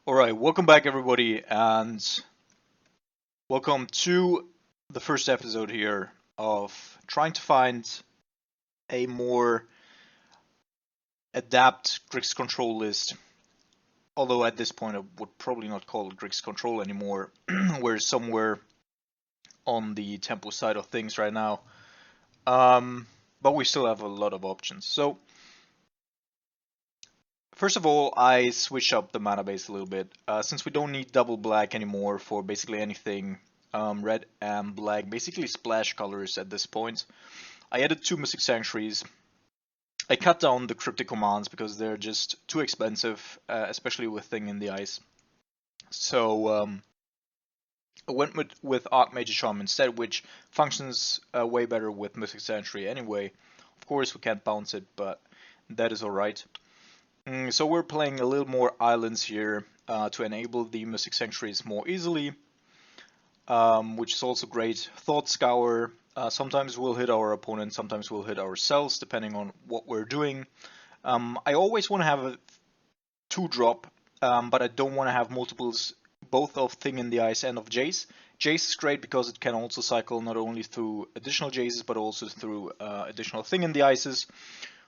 Alright, welcome back everybody, and welcome to the first episode here of trying to find a more adapt Grixis control list. Although at this point I would probably not call it Grixis control anymore. We're somewhere on the tempo side of things right now. But we still have a lot of options. So first of all, I switched up the mana base a little bit. Since we don't need double black anymore for basically anything, red and black, basically splash colors at this point, I added 2 Mystic Sanctuaries. I cut down the cryptic commands because they're just too expensive, especially with Thing in the Ice. So I went with Archmage Charm instead, which functions way better with Mystic Sanctuary anyway. Of course we can't bounce it, but that is alright. So we're playing a little more islands here to enable the Mystic Sanctuaries more easily, which is also great. Thought Scour, sometimes we'll hit our opponent, sometimes we'll hit ourselves, depending on what we're doing. I always want to have a 2-drop, but I don't want to have multiples, both of Thing in the Ice and of Jace. Jace is great because it can also cycle not only through additional Jaces, but also through additional Thing in the Ices.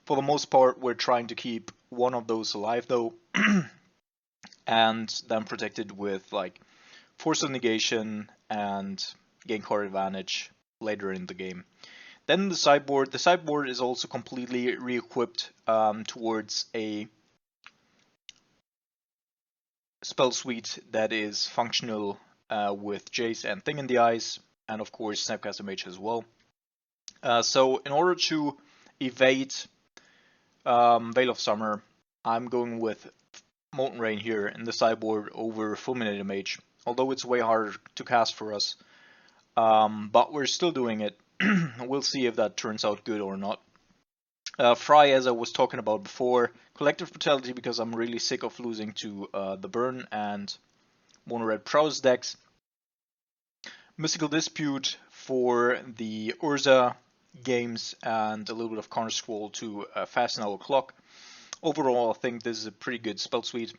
For the most part, we're trying to keep one of those alive though, and then protected with like Force of Negation and gain card advantage later in the game. Then the sideboard is also completely re-equipped towards a spell suite that is functional with Jace and Thing in the Ice, and of course Snapcaster Mage as well. So in order to evade Veil of Summer, I'm going with Molten Rain here in the sideboard over Fulminator Mage, although it's way harder to cast for us. But we're still doing it. We'll see if that turns out good or not. Fry, as I was talking about before, Collective Brutality because I'm really sick of losing to the Burn and Mono Red Prowess decks. Mystical Dispute for the Urza games and a little bit of Counter Scroll to fasten our clock. Overall, I think this is a pretty good spell suite,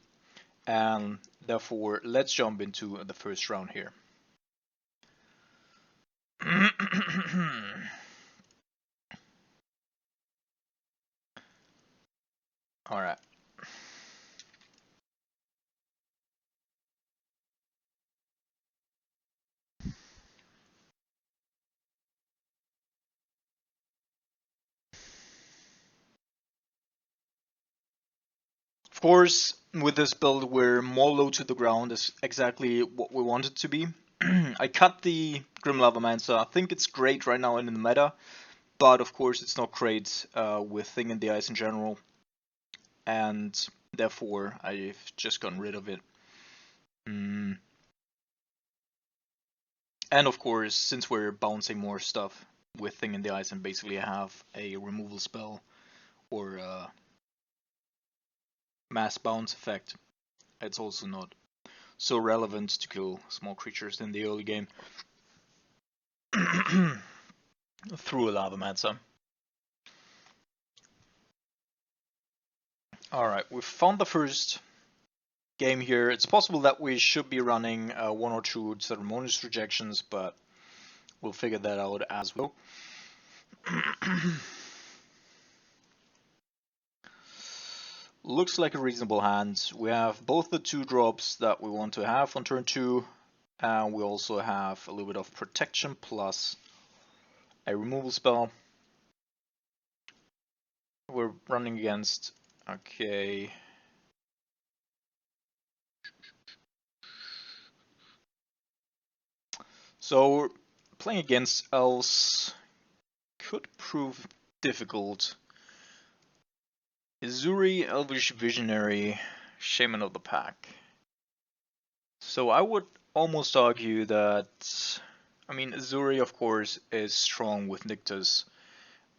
and therefore let's jump into the first round here. Alright. Of course, with this build, we're more low to the ground, is exactly what we want it to be. I cut the Grim Lavamancer. I think it's great right now in the meta, but of course it's not great with Thing in the Ice in general, and therefore I've just gotten rid of it. And of course, since we're bouncing more stuff with Thing in the Ice and basically have a removal spell or mass bounce effect, it's also not so relevant to kill small creatures in the early game through a Lavamancer. Alright, we've found the first game here. It's possible that we should be running 1 or 2 Ceremonious Rejections, but we'll figure that out as well. Looks like a reasonable hand. We have both the 2-drops that we want to have on turn 2, and we also have a little bit of protection plus a removal spell. We're running against, okay, so playing against elves could prove difficult. Izuri, Elvish Visionary, Shaman of the Pack. So I would almost argue that, I mean, Izuri of course is strong with Nyctus,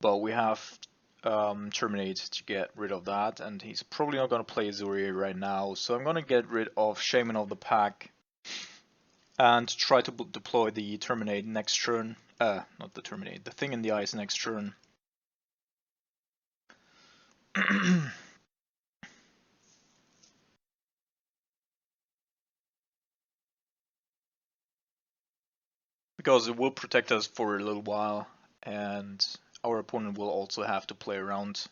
but we have Terminate to get rid of that, and he's probably not going to play Izuri right now, so I'm going to get rid of Shaman of the Pack and try to deploy the Terminate next turn. Not the Terminate, the Thing in the Ice next turn. because it will protect us for a little while, and our opponent will also have to play around.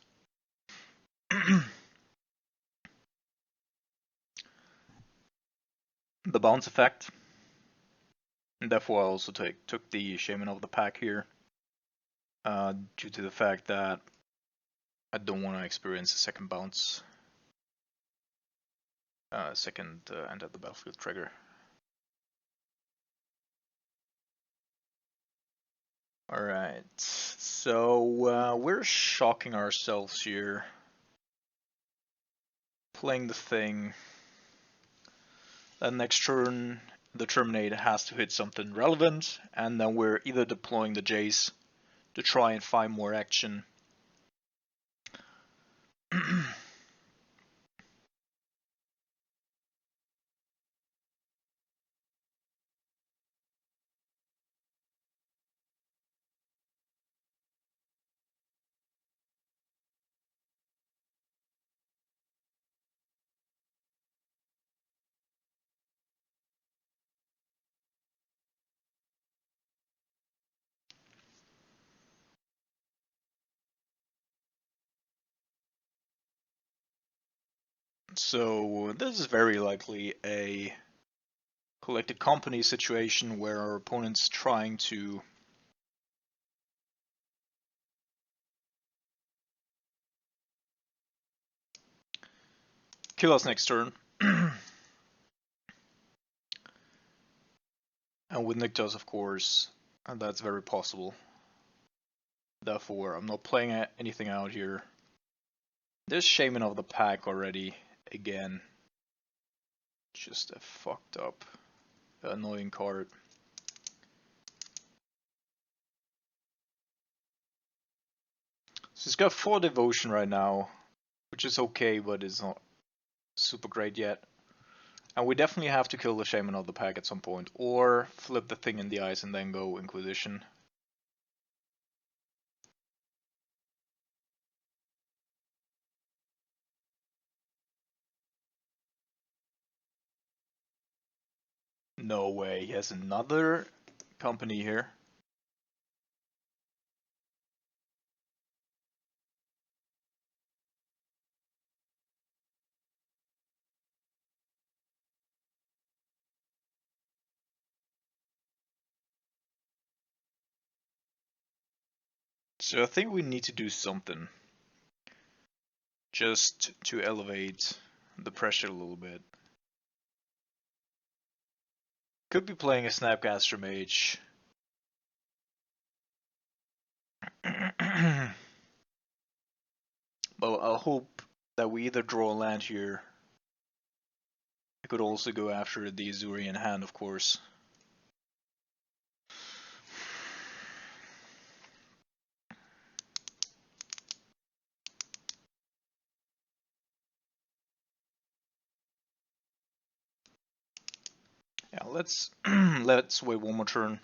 The bounce effect. And therefore I also took the Shaman of the Pack here, due to the fact that I don't want to experience a second bounce, second enter the battlefield trigger. Alright, so we're shocking ourselves here, playing the thing. Then next turn, the Terminate has to hit something relevant, and then we're either deploying the Jace to try and find more action. So this is very likely a collected company situation where our opponent's trying to kill us next turn. And with Nyctos, of course, and that's very possible. Therefore, I'm not playing anything out here. There's Shaman of the Pack already, again. Just a fucked up, annoying card. So he's got 4 devotion right now, which is okay, but it's not super great yet. And we definitely have to kill the Shaman of the Pack at some point, or flip the thing in the ice and then go Inquisition. No way, he has another company here. So I think we need to do something, just to elevate the pressure a little bit. Could be playing a Snapcaster Mage. But I'll hope that we either draw a land here. I could also go after the Azurian hand, of course. Yeah, let's let's wait one more turn.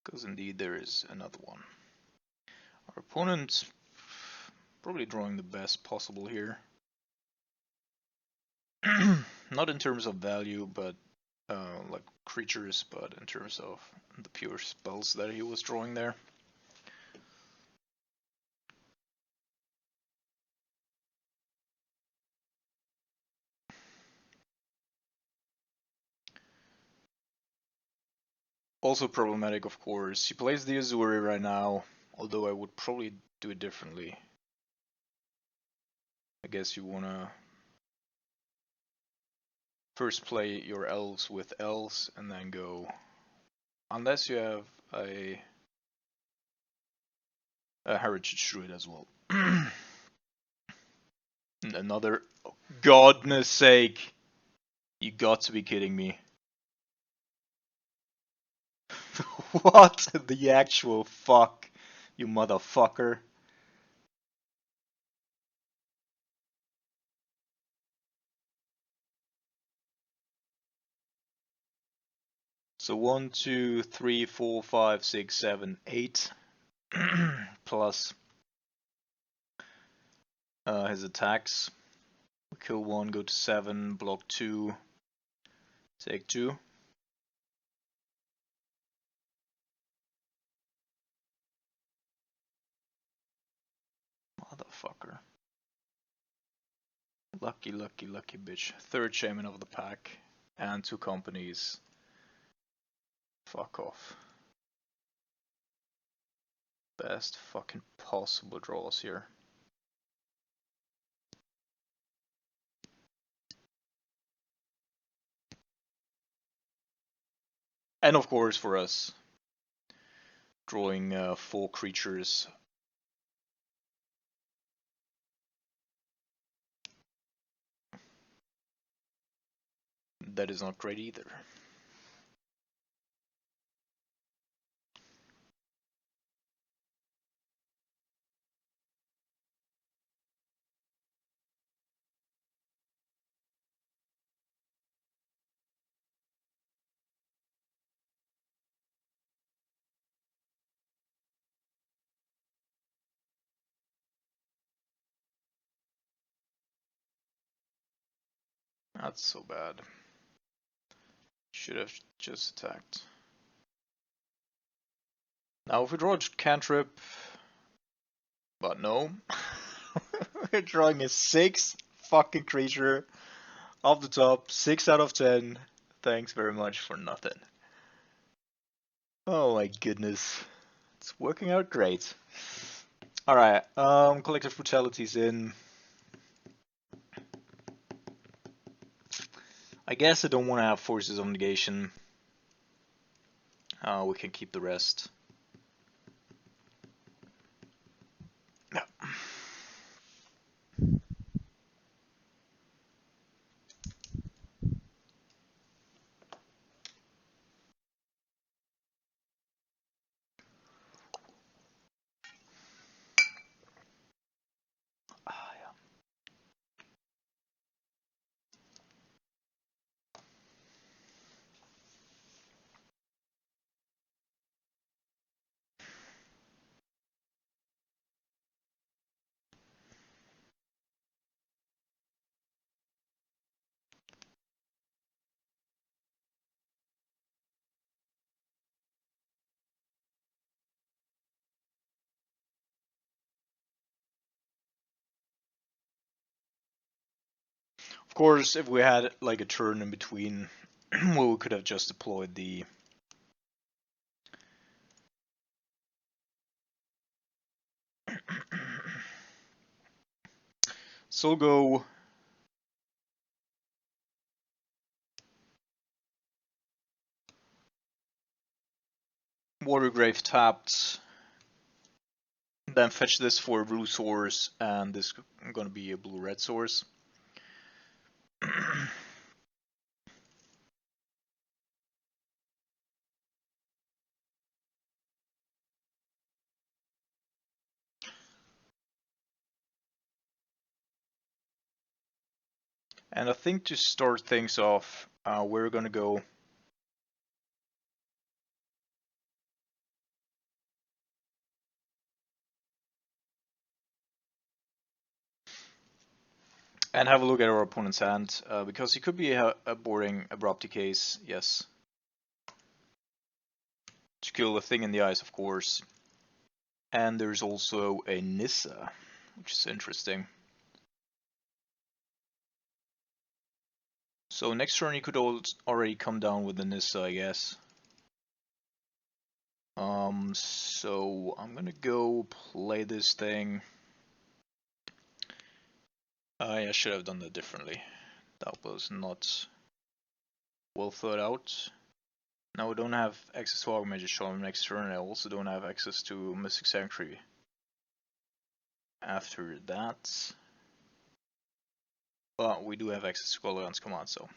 Because indeed there is another one. Our opponent's probably drawing the best possible here. Not in terms of value, but like creatures, but in terms of the pure spells that he was drawing there. Also problematic, of course. He plays the Azuri right now, although I would probably do it differently. I guess you wanna first play your elves with elves and then go, unless you have a heritage druid as well. Another, oh, godness sake, you got to be kidding me. What the actual fuck, you motherfucker. So 1, 2, 3, 4, 5, 6, 7, 8 plus his attacks. Kill 1, go to 7, block 2, take 2. Motherfucker. Lucky, lucky, lucky bitch. Third shaman of the pack. And 2 companies. Fuck off. Best fucking possible draws here. And of course for us, drawing 4 creatures. That is not great either. That's so bad. Should have just attacked. Now if we draw a cantrip, but no. We're drawing a 6 fucking creature off the top, 6 out of 10. Thanks very much for nothing. Oh my goodness. It's working out great. Alright, collective brutality's in. I guess I don't want to have forces of negation. We can keep the rest. Yeah. Of course, if we had like a turn in between, well, we could have just deployed the so go Watergrave tapped, then fetch this for a blue source, and this is gonna be a blue-red source. And I think to start things off, we're gonna go and have a look at our opponent's hand, because he could be a boring Abrupt case, yes. To kill a thing in the eyes, of course. And there's also a Nissa, which is interesting. So next turn he could already come down with the Nissa, I guess. So I'm gonna go play this thing. I should have done that differently. That was not well thought out. Now we don't have access to Augmented Charm next turn. I also don't have access to Mystic Sanctuary after that. But we do have access to Goliath's command, so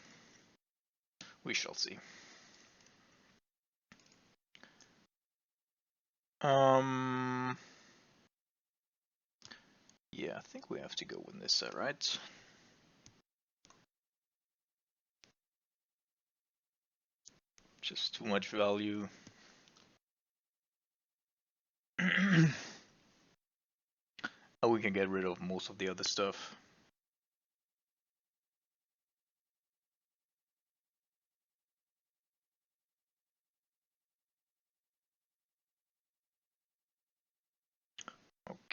we shall see. Yeah, I think we have to go with this, right? Just too much value. Oh, we can get rid of most of the other stuff.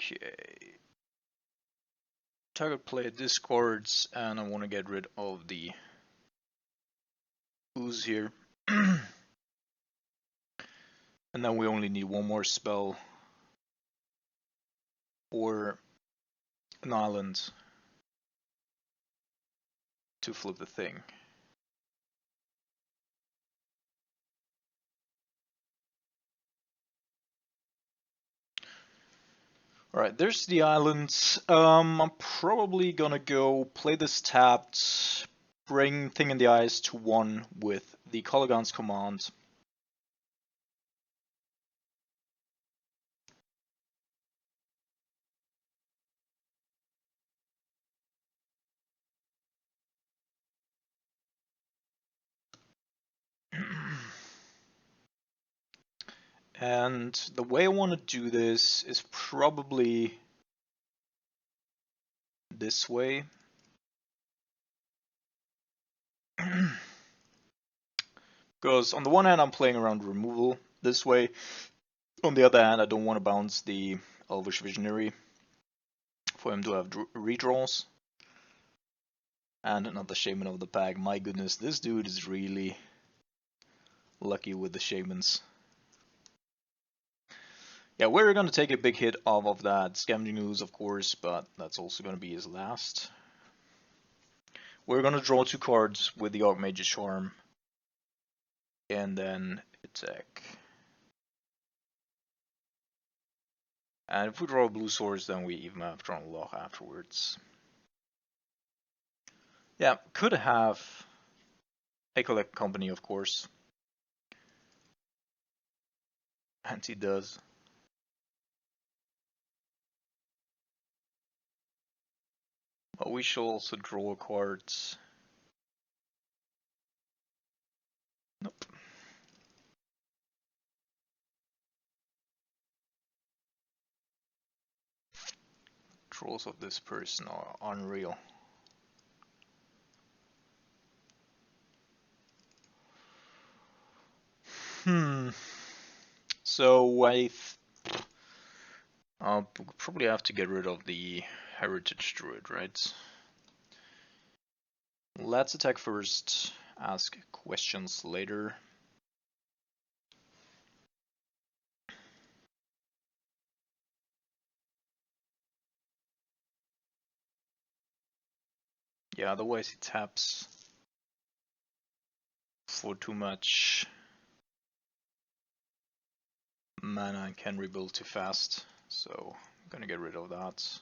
Okay. Target player discards, and I want to get rid of the ooze here. And then we only need one more spell or an island to flip the thing. Alright, there's the island. I'm probably gonna go play this tapped, bring Thing in the Eyes to 1 with the Colligan's command. And the way I want to do this is probably this way. Because on the one hand I'm playing around removal this way, on the other hand I don't want to bounce the Elvish Visionary for him to have redraws. And another Shaman of the Pack. My goodness, this dude is really lucky with the Shamans. Yeah, we're gonna take a big hit off of that Scavenging Ooze, of course, but that's also gonna be his last. We're gonna draw 2 cards with the Archmage's Charm, and then attack. And if we draw a blue source, then we even have drawn a lock afterwards. Yeah, could have a collect company, of course. And he does. But we shall also draw cards. Nope. Draws of this person are unreal. So I'll probably have to get rid of the Heritage Druid, right? Let's attack first, ask questions later. Yeah, otherwise he taps for too much mana and can rebuild too fast. So I'm gonna get rid of that.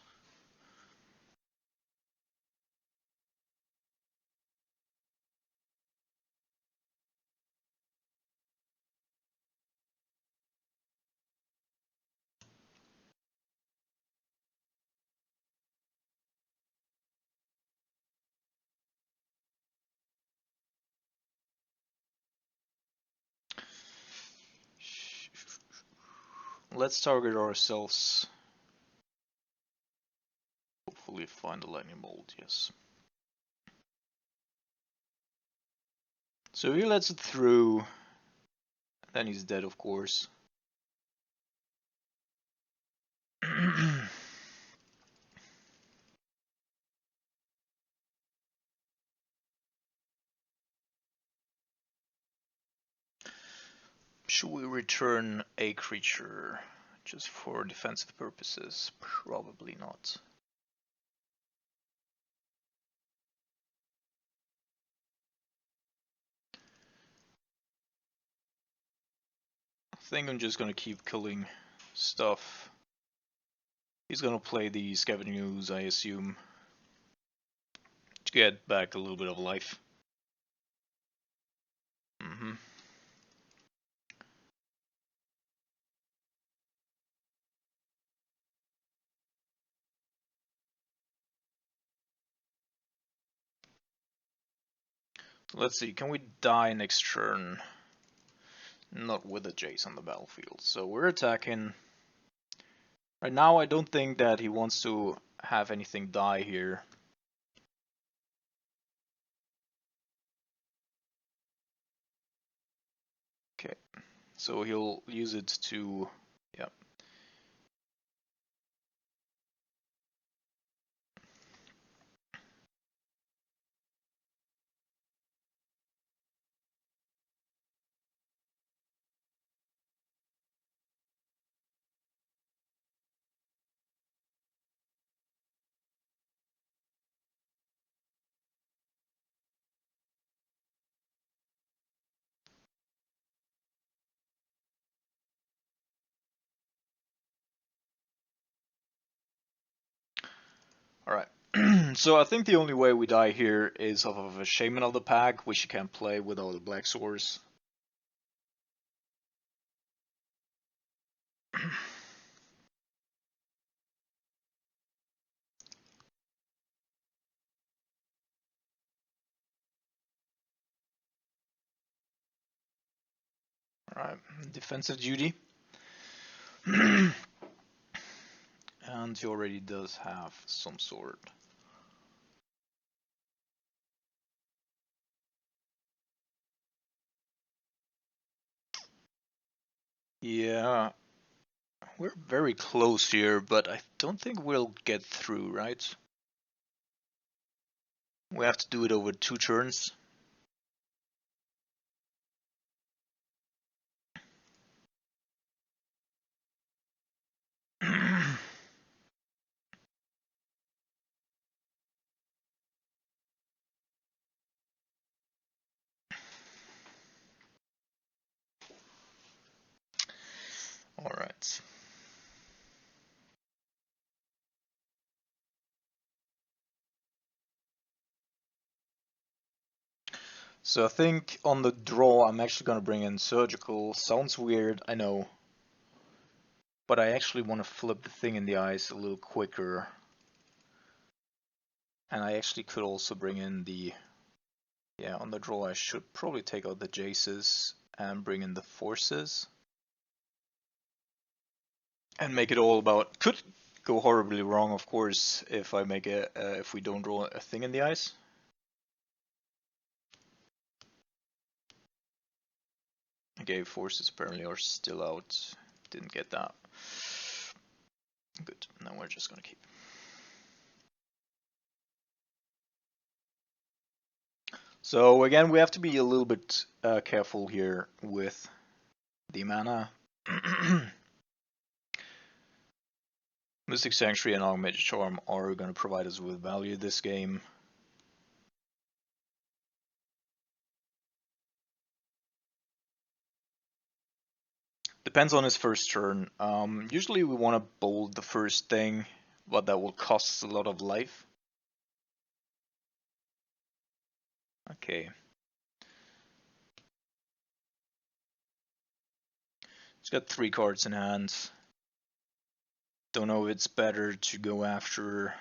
Let's target ourselves. Hopefully find a lightning bolt, yes. So he lets it through, then he's dead, of course. Should we return a creature just for defensive purposes? Probably not. I think I'm just gonna keep killing stuff. He's gonna play the Scavenging Ooze, I assume, to get back a little bit of life. Let's see, can we die next turn? Not with a Jace on the battlefield. So we're attacking. Right now I don't think that he wants to have anything die here. Okay, so he'll use it to, yeah. Alright. So I think the only way we die here is off of a Shaman of the Pack, which you can't play without the Black Swords. Alright, defensive duty. And he already does have some sword. Yeah, we're very close here, but I don't think we'll get through, right? We have to do it over 2 turns. Alright. So I think on the draw I'm actually gonna bring in Surgical. Sounds weird, I know. But I actually want to flip the thing in the eyes a little quicker. And I actually could also bring in the... Yeah, on the draw I should probably take out the Jaces and bring in the Forces. And make it all about... Could go horribly wrong, of course, if I make it, if we don't draw a thing in the eyes. Okay, Forces apparently are still out. Didn't get that. Good, now we're just gonna keep. So again, we have to be a little bit careful here with the mana. Mystic Sanctuary and Augmented Charm are going to provide us with value this game. Depends on his first turn. Usually we want to bold the first thing, but that will cost a lot of life. Okay. He's got 3 cards in hand. Don't know if it's better to go after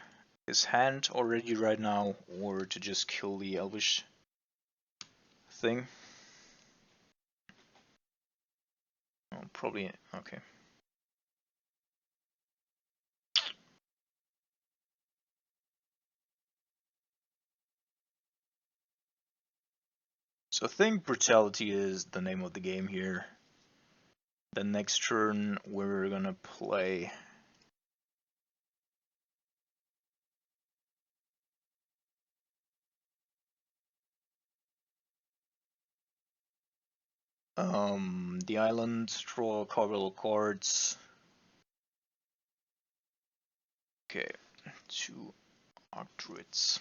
his hand already right now or to just kill the Elvish thing. Oh, probably, okay. So I think Brutality is the name of the game here. The next turn we're gonna play the island, draw a couple of cards. Okay, 2 Archdruids.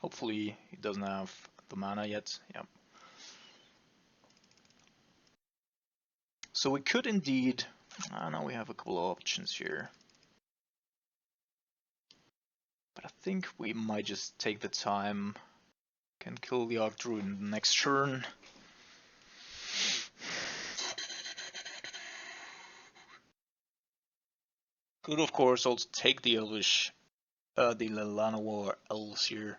Hopefully he doesn't have the mana yet. Yeah. So we could indeed. Now we have a couple of options here. But I think we might just take the time. Can kill the Archdruid in the next turn. Could of course also take the Elvish, the Llanowar Elves here.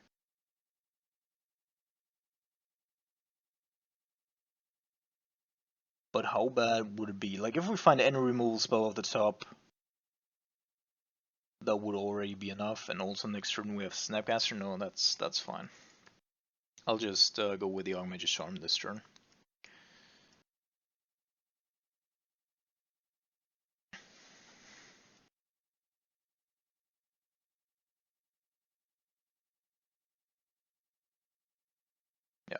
But how bad would it be? Like if we find any removal spell off the top, that would already be enough. And also next turn we have Snapcaster. No, that's fine. I'll just go with the Augmented Charm this turn. Yeah.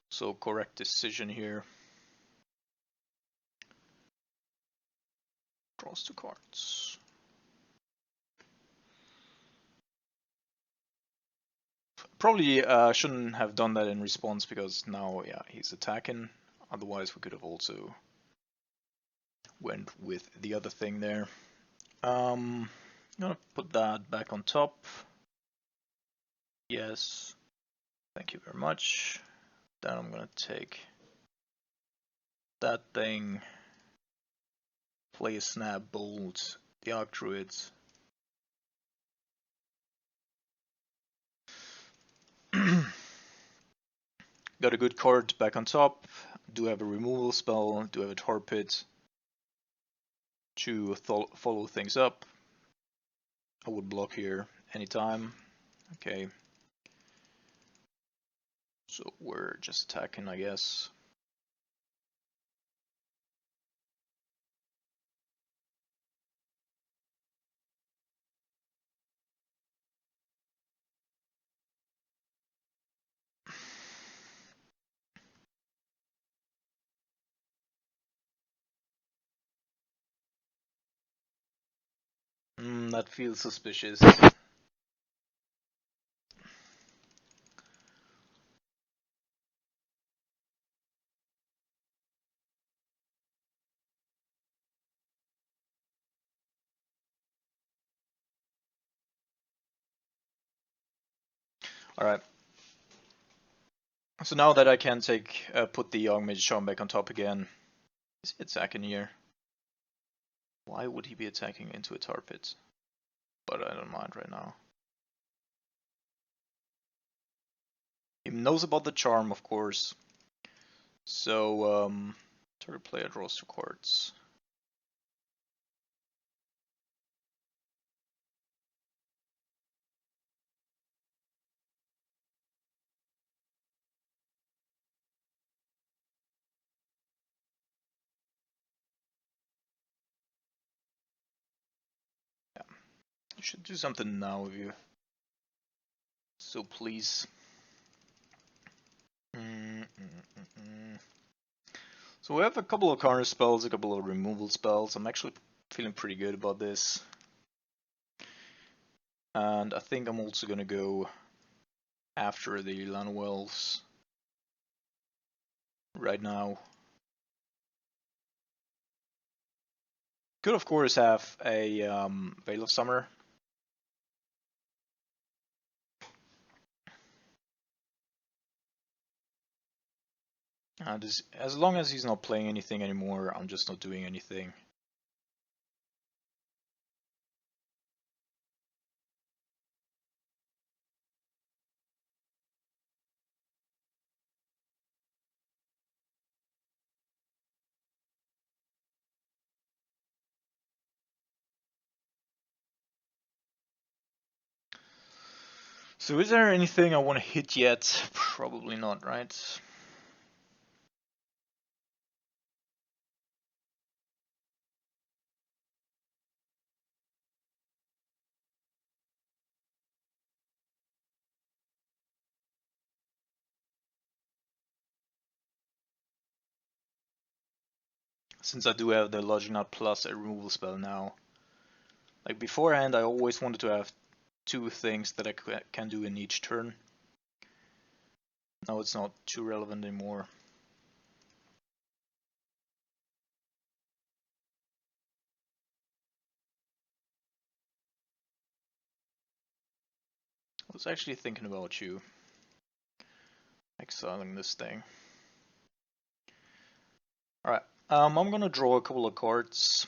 So correct decision here. Draws 2 cards. Probably shouldn't have done that in response because now, yeah, he's attacking. Otherwise, we could have also went with the other thing there. I'm gonna put that back on top. Yes, thank you very much. Then I'm gonna take that thing, play a snap bolt, the arc druids. Got a good card back on top. Do have a removal spell, do have a tar pit to follow things up. I would block here anytime. Okay. So we're just attacking, I guess. That feels suspicious. Alright. So now that I can put the Young Mage Charm back on top again, is he attacking here? Why would he be attacking into a tar pit? But I don't mind right now. He knows about the charm, of course. So, target player draws 2 cards. Yeah. You should do something now if you so please. So we have a couple of counter spells, a couple of removal spells. I'm actually feeling pretty good about this. And I think I'm also gonna go after the Lanuels right now. Could of course have a Veil of Summer. And as long as he's not playing anything anymore, I'm just not doing anything. So is there anything I want to hit yet? Probably not, right? Since I do have the Lodging Out plus a removal spell now. Like beforehand, I always wanted to have 2 things that I can do in each turn. Now it's not too relevant anymore. I was actually thinking about you exiling this thing. Alright, I'm gonna draw a couple of cards.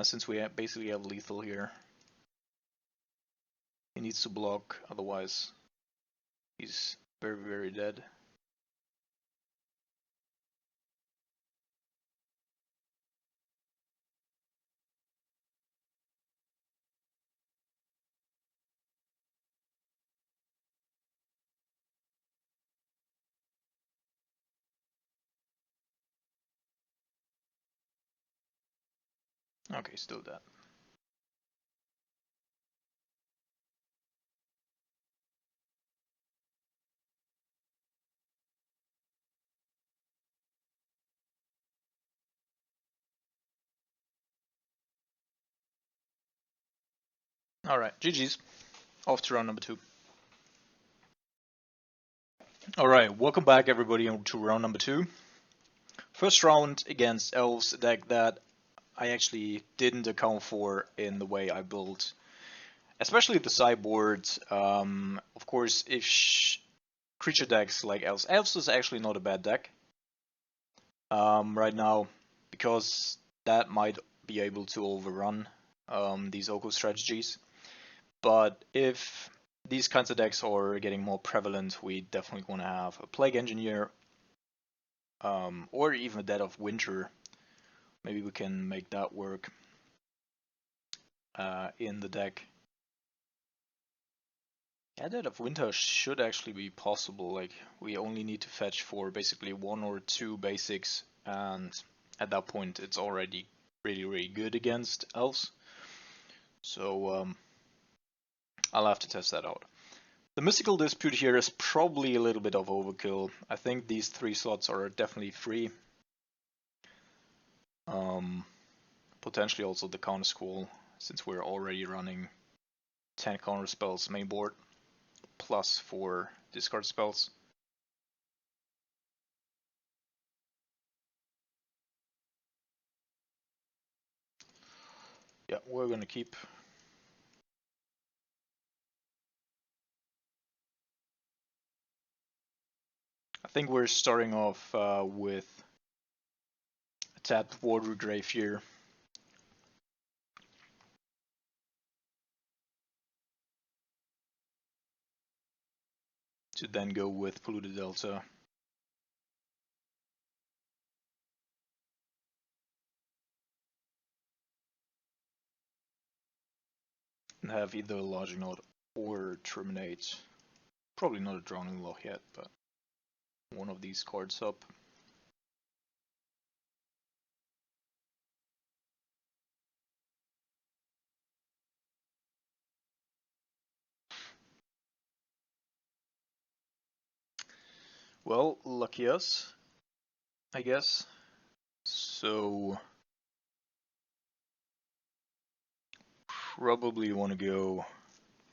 Since we basically have lethal here. He needs to block, otherwise he's very, very dead. Okay, still dead. Alright, GG's. Off to round number 2. Alright, welcome back everybody to round number 2. First round against Elves, a deck that I actually didn't account for in the way I built, especially the sideboard. Of course, if creature decks like Elves is actually not a bad deck right now, because that might be able to overrun these Oko strategies. But if these kinds of decks are getting more prevalent, we definitely want to have a Plague Engineer, or even a Dead of Winter. Maybe we can make that work in the deck. Yeah, Dead of Winter should actually be possible. Like, we only need to fetch for basically 1 or 2 basics, and at that point it's already really good against elves. So I'll have to test that out. The Mystical Dispute here is probably a little bit of overkill. I think these 3 slots are definitely free. Potentially also the Counter Squall, since we're already running 10 counter spells main board, plus 4 discard spells. Yeah, we're gonna keep. I think we're starting off with a tapped Water Grave here. To then go with Polluted Delta. And have either a Lodging Knot or Terminate. Probably not a Drowning Loch yet, but one of these cards up. Well, lucky us, I guess. So probably want to go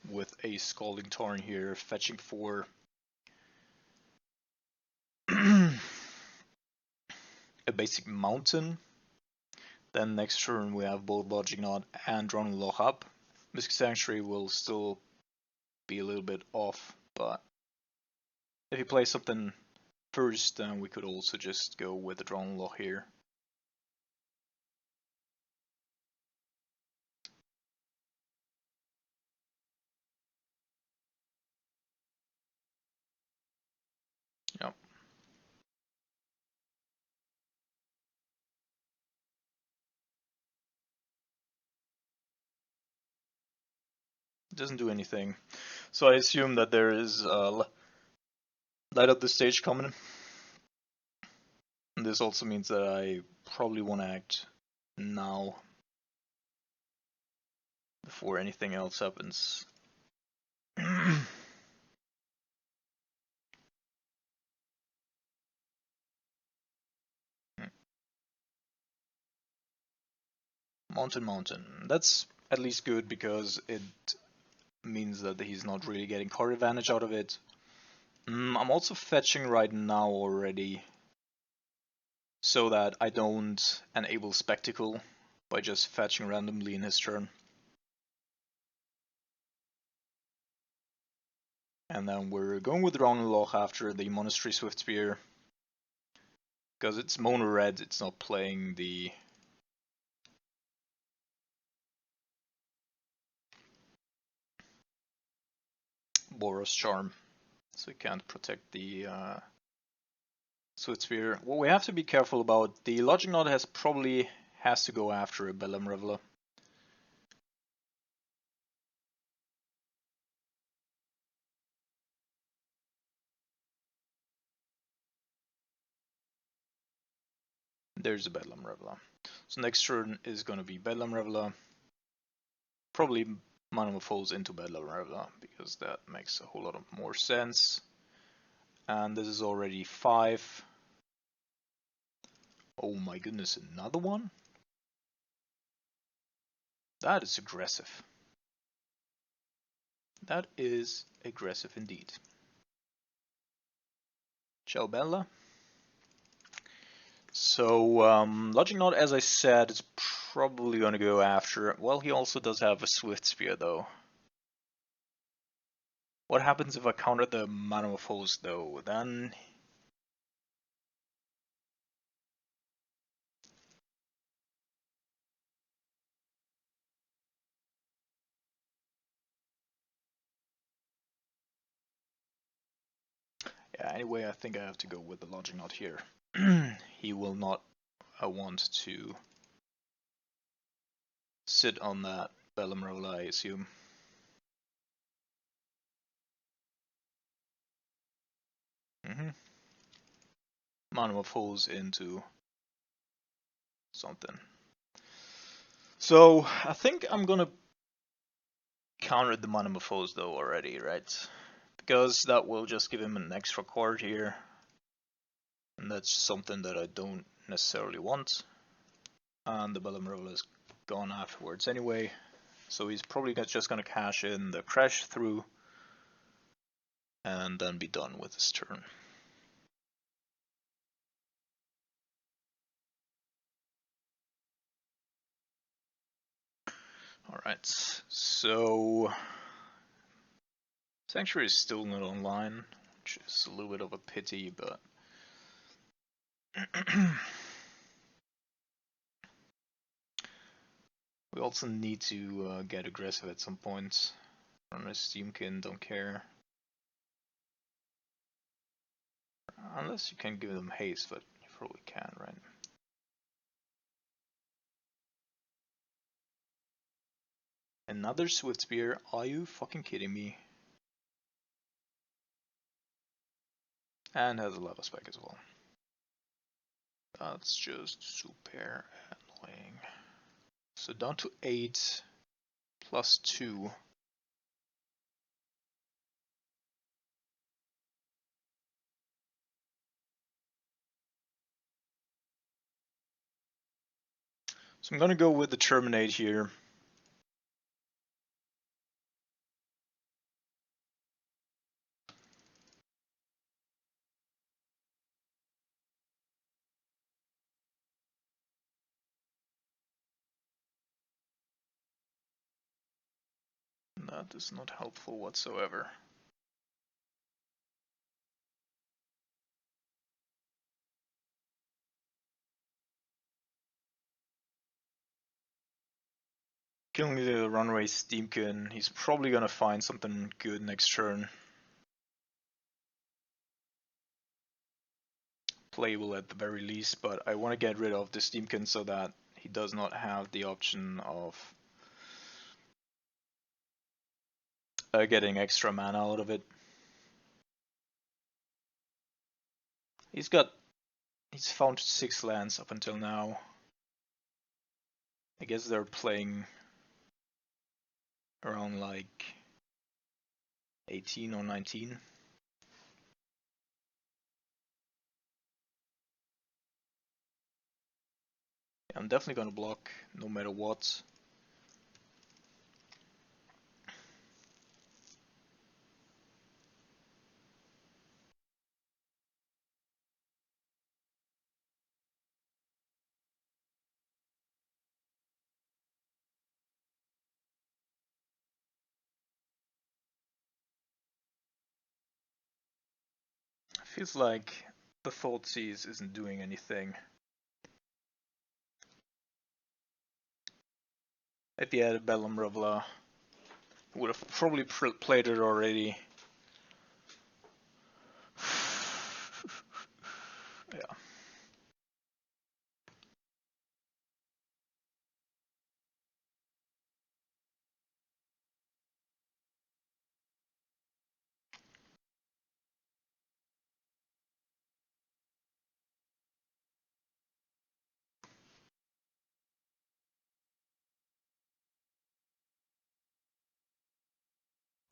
with a Scalding Tarn here, fetching for a basic Mountain. Then next turn we have both Lodging Knot and Drowning Loch up. Mystic Sanctuary will still be a little bit off, but if he plays something first, then we could also just go with the Drowning Loch here. Yep. It doesn't do anything. So I assume that there is Light Up the Stage coming. And this also means that I probably want to act now before anything else happens. Mountain. That's at least good because it means that he's not really getting card advantage out of it. I'm also fetching right now already, so that I don't enable Spectacle by just fetching randomly in his turn. And then we're going with Drowning Loch after the Monastery Swift Spear. Because it's mono red, it's not playing the Boros Charm, so it can't protect the Swift Spear. What we have to be careful about, the Lodging Knot probably has to go after a Bedlam Reveler. There's a Bedlam Reveler. So next turn is going to be Bedlam Reveler. Probably Monomorphose into Bedlam Reveler, because that makes a whole lot of more sense. And this is already 5. Oh my goodness, another one? That is aggressive. That is aggressive indeed. Ciao Bella. So, Lodging Knot, as I said, is probably gonna go after. Well, he also does have a Swift Spear though. What happens if I counter the Metamorphose though? Then yeah, anyway, I think I have to go with the Logic Knot here. He will not want to sit on that Bellum roll, I assume. Metamorphose into something. So I think I'm gonna counter the Metamorphose though already, right? Because that will just give him an extra card here. And that's something that I don't necessarily want. And the Bellum roll is gone afterwards anyway. So he's probably just gonna cash in the Crash through and then be done with his turn. Alright, so Sanctuary is still not online, which is a little bit of a pity, but we also need to get aggressive at some point. Unless Steamkin don't care. Unless you can give them haste, but you probably can, right? Another Swift Spear? Are you fucking kidding me? And has a Lava Spike as well. That's just super annoying. So down to 8 plus 2. So I'm gonna go with the Terminate here. That is not helpful whatsoever. Killing the Runaway Steamkin, he's probably gonna find something good next turn. Playable at the very least, but I want to get rid of the Steamkin so that he does not have the option of getting extra mana out of it. He's found 6 lands up until now. I guess they're playing around like 18 or 19. I'm definitely gonna block no matter what. Feels like the Thoughtseize isn't doing anything. If he had a Bellum Revla, would have probably played it already. Yeah.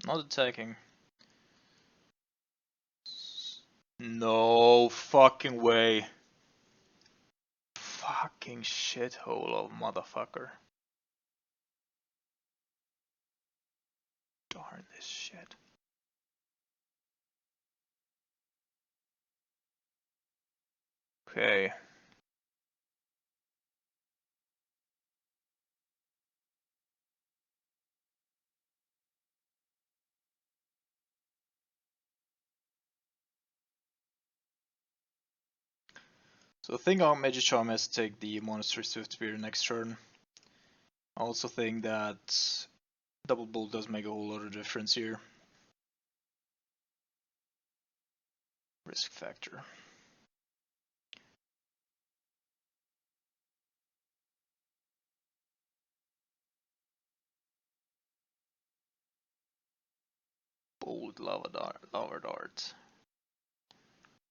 Not attacking. No fucking way. Fucking shithole of motherfucker. Darn this shit. Okay. So I think our Magic Charm has to take the Monastery Swift Spear next turn. I also think that Double Bolt does make a whole lot of difference here. Risk factor. Bold Lava Dart.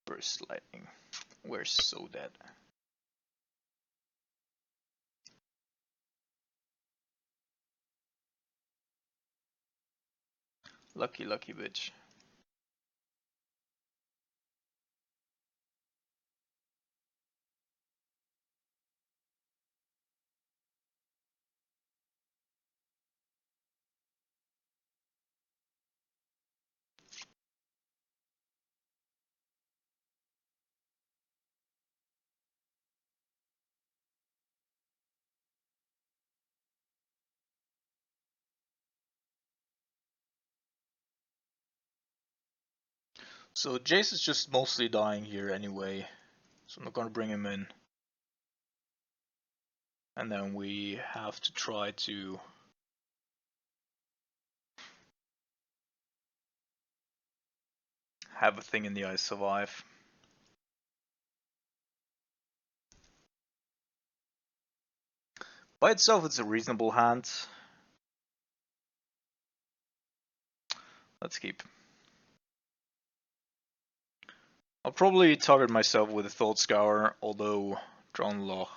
Burst Lightning. We're so dead. Lucky bitch. So Jace is just mostly dying here anyway, so I'm not gonna bring him in. And then we have to try to have a thing in the eye survive. By itself, it's a reasonable hand. Let's keep. I'll probably target myself with a Thought Scour, although Dronloch.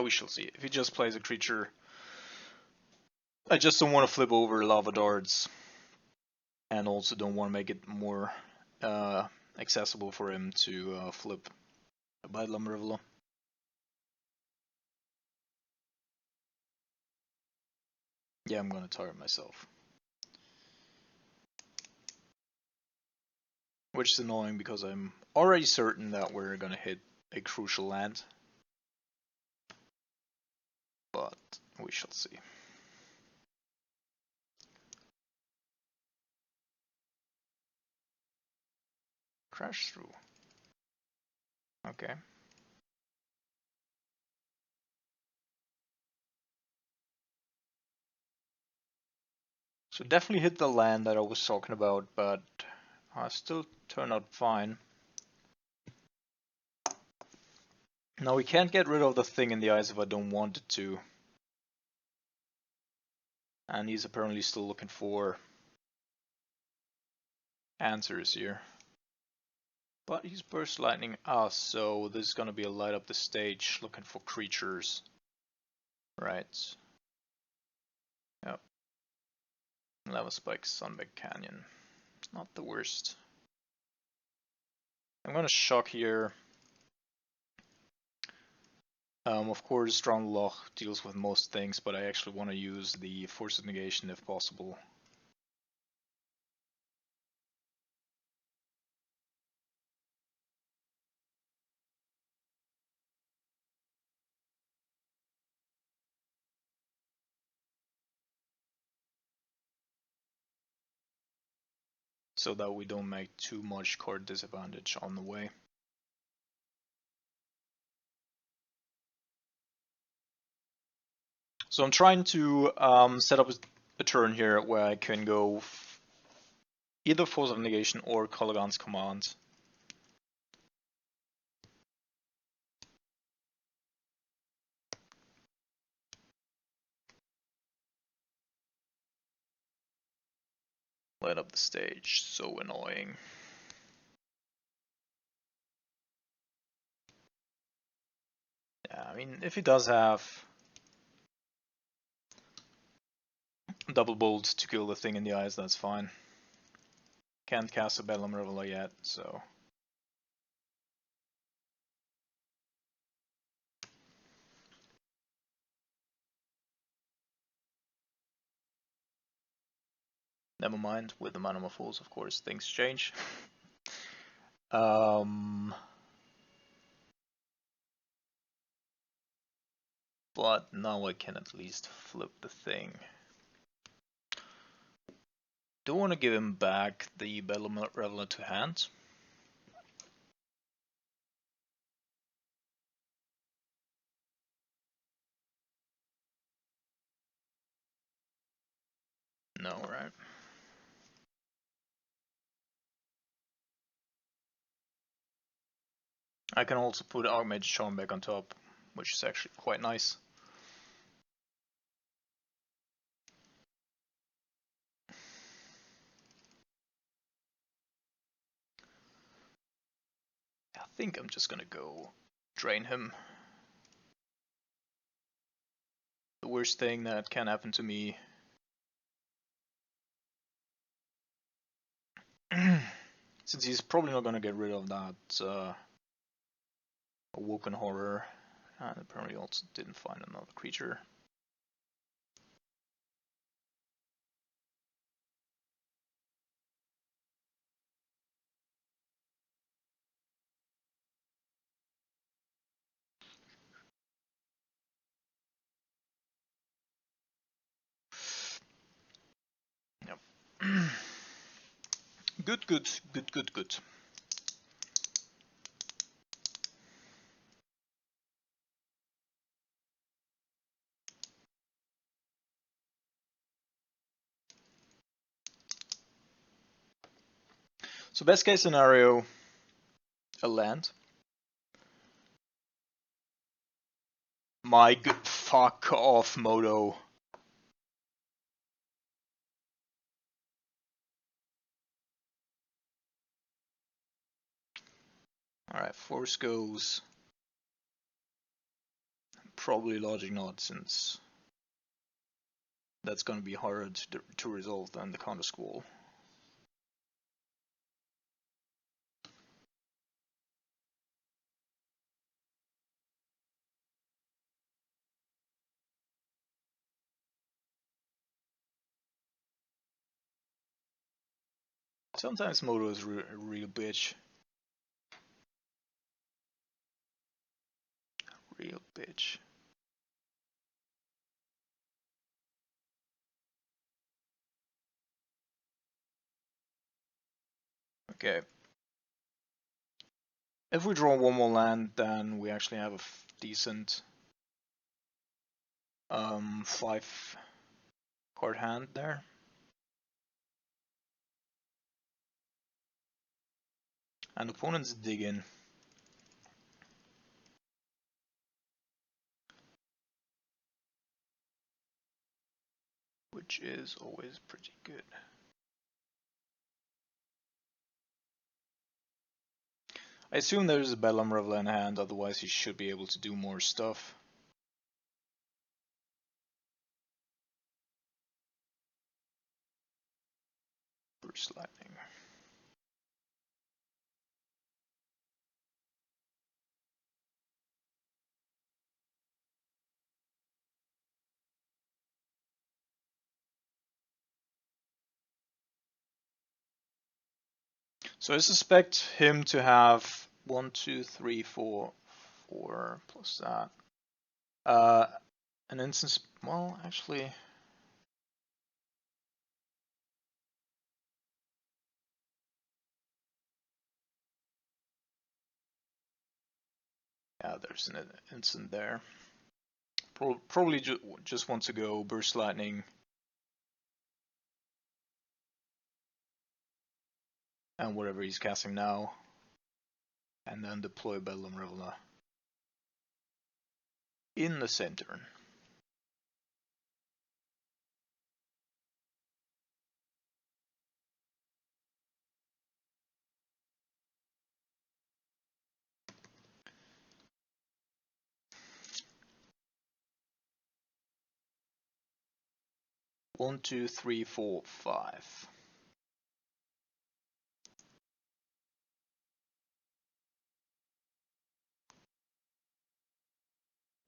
We shall see. If he just plays a creature, I just don't want to flip over Lava Darts, and also don't want to make it more accessible for him to flip a Bedlam Rivulet. Yeah, I'm gonna target myself. Which is annoying because I'm already certain that we're gonna hit a crucial land. But we shall see. Crash through. Okay. So definitely hit the land that I was talking about, but I still turned out fine. Now we can't get rid of the thing in the eyes if I don't want it to. And he's apparently still looking for answers here. But he's burst lightning us, so this is gonna be a light up the stage looking for creatures. Right. Yep. Lava Spike, Sunbed Canyon. Not the worst. I'm gonna shock here. Of course, Strong Loch deals with most things, but I actually want to use the Force of Negation if possible. So that we don't make too much card disadvantage on the way. So I'm trying to set up a turn here where I can go either Force of Negation or Kolaghan's Command. Light up the stage, so annoying. Yeah, I mean, if he does have Double Bolt to kill the thing in the eyes, that's fine. Can't cast a Bedlam Reveler yet, so... Never mind, with the Manamorphose, of course, things change. But now I can at least flip the thing. Do want to give him back the Battle Reveler to hand. No, right? I can also put Archmage Charm back on top, which is actually quite nice. I think I'm just gonna go drain him. The worst thing that can happen to me. Since he's probably not gonna get rid of that Awoken Horror, and apparently also didn't find another creature. Yep. Good, good, good, good, good. So best case scenario, a land. My good, fuck off, Moto. Alright, Force goes. Probably Logic Knot, since that's gonna be harder to resolve than the Counter Squall. Sometimes Moto is a real bitch. Real bitch. Okay. If we draw one more land, then we actually have a decent 5 card hand there. And opponents dig in. Which is always pretty good. I assume there's a Bedlam Reveler in hand, otherwise he should be able to do more stuff. Burst Lightning. So I suspect him to have 1, 2, 3, 4, 4 plus that. An instance, well, actually. Yeah, there's an instant there. Probably just want to go Burst Lightning. And whatever he's casting now. And then deploy Bedlam Reveler in the center. One, two, three, four, 5.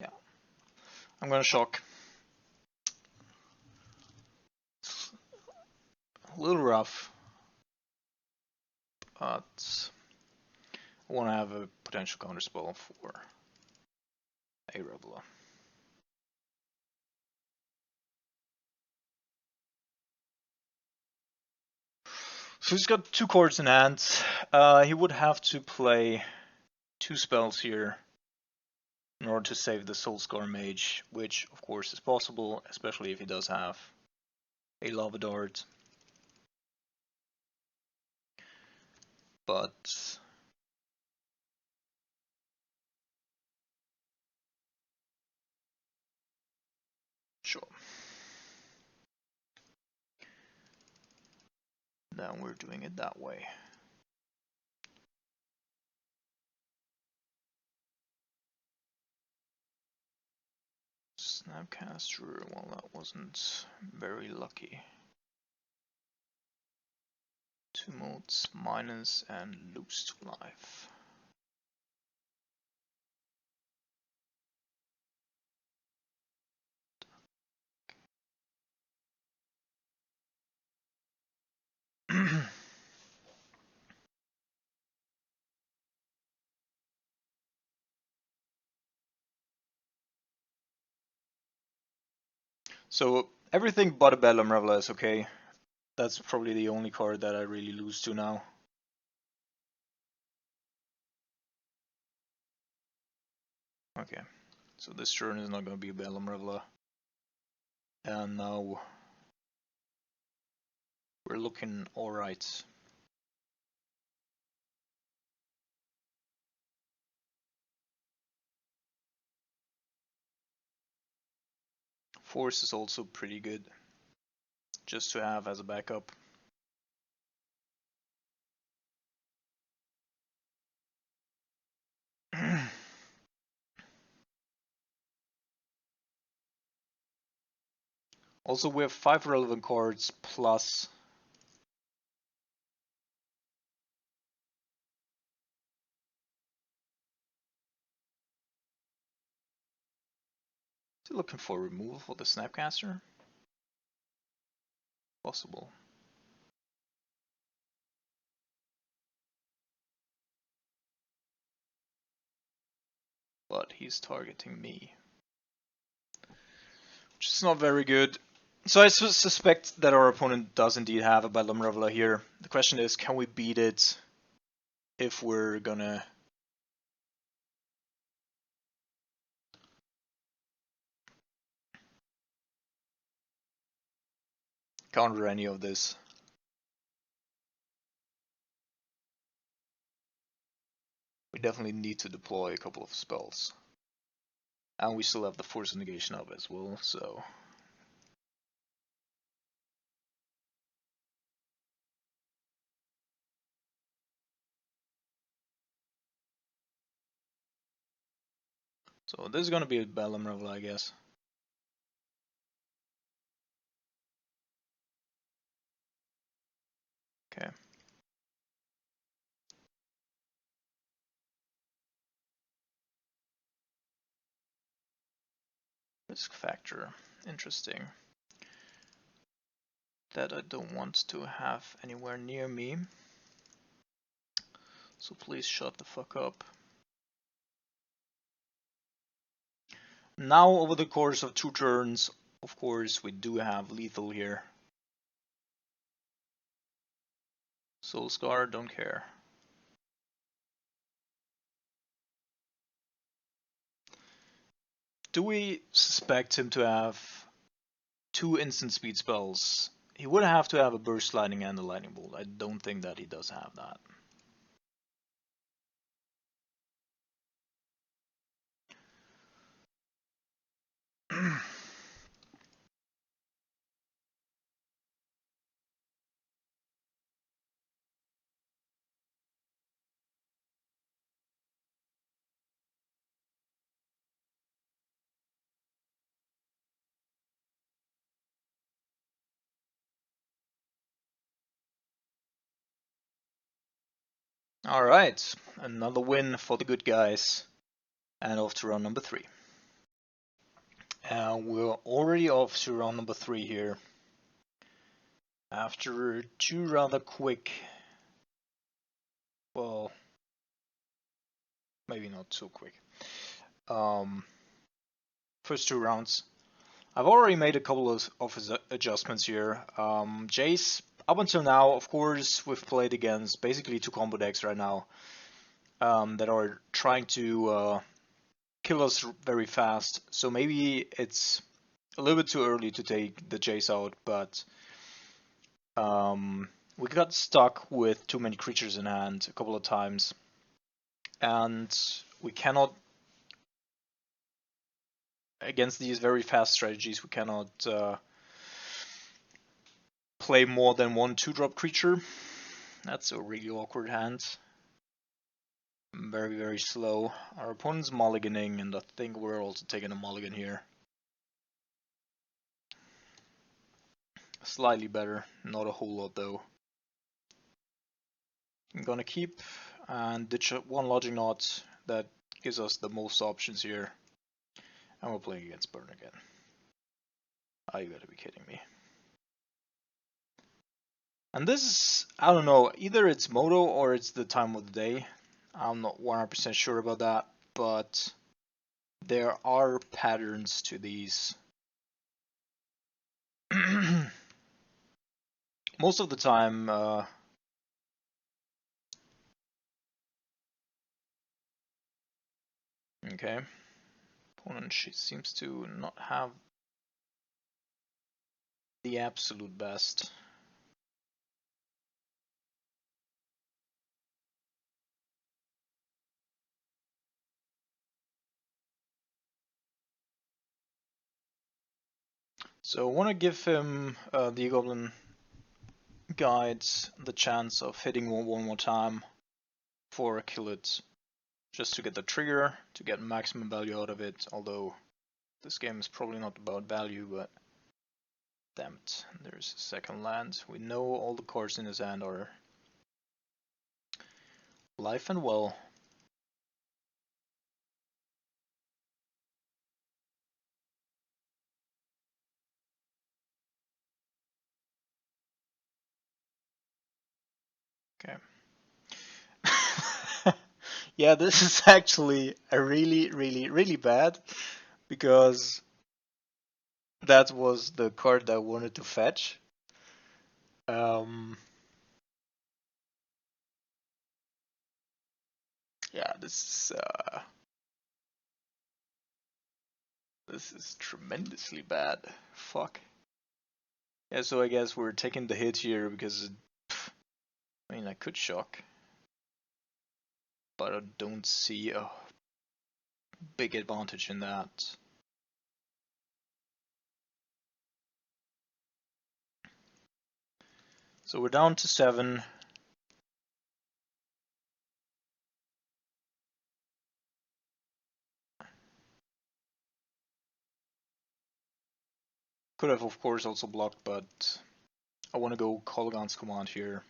Yeah. I'm gonna shock. A little rough. But I want to have a potential counterspell for a Reveler. So he's got 2 cards in hand. He would have to play 2 spells here in order to save the Soulscar Mage, which of course is possible, especially if he does have a Lava Dart. But sure. Then we're doing it that way. Snapcaster, well, that wasn't very lucky. 2 modes, minus and lose 2 life. So everything but a Bedlam Reveler is okay. That's probably the only card that I really lose to now. Okay, so this turn is not going to be a Bedlam Reveler. And now we're looking alright. Force is also pretty good, just to have as a backup. Also, we have 5 relevant cards plus still looking for removal for the Snapcaster. Possible. But he's targeting me, which is not very good. So I suspect that our opponent does indeed have a Bedlam Reveler here. The question is, can we beat it if we're gonna counter any of this? We definitely need to deploy a couple of spells. And we still have the Force Negation up as well, so... So this is gonna be a Bedlam Reveler, I guess. Okay. Risk factor. Interesting. That I don't want to have anywhere near me. So please shut the fuck up. Now, over the course of 2 turns, of course, we do have lethal here. Soulscar, don't care. Do we suspect him to have 2 instant speed spells? He would have to have a Burst Lightning and a Lightning Bolt. I don't think that he does have that. Alright, another win for the good guys. And off to round number 3. We're already off to round number 3 here. After 2 rather quick, well, maybe not so quick, first 2 rounds. I've already made a couple of adjustments here. Jace, up until now, of course, we've played against basically two combo decks right now that are trying to kill us very fast. So maybe it's a little bit too early to take the Jace out, but we got stuck with too many creatures in hand a couple of times, and we cannot, against these very fast strategies, we cannot play more than one 2-drop creature. That's a really awkward hand. Very, very slow. Our opponent's mulliganing, and I think we're also taking a mulligan here. Slightly better, not a whole lot though. I'm gonna keep and ditch one Logic Knot. That gives us the most options here. And we're playing against Burn again. Oh, you gotta be kidding me. And this is, I don't know, either it's Moto or it's the time of the day. I'm not 100% sure about that, but there are patterns to these. Most of the time, okay, opponent seems to not have the absolute best. So I want to give him the Goblin Guides the chance of hitting one more time for a kill it, just to get the trigger, to get maximum value out of it, although this game is probably not about value, but damn it, there's a second land. We know all the cards in his hand are life and well. Okay. Yeah, this is actually a really bad, because that was the card that I wanted to fetch. Yeah, this is tremendously bad. Fuck. Yeah, so I guess we're taking the hit here because, I mean, I could shock, but I don't see a big advantage in that. So we're down to 7. Could have, of course, also blocked, but I want to go Kolaghan's Command here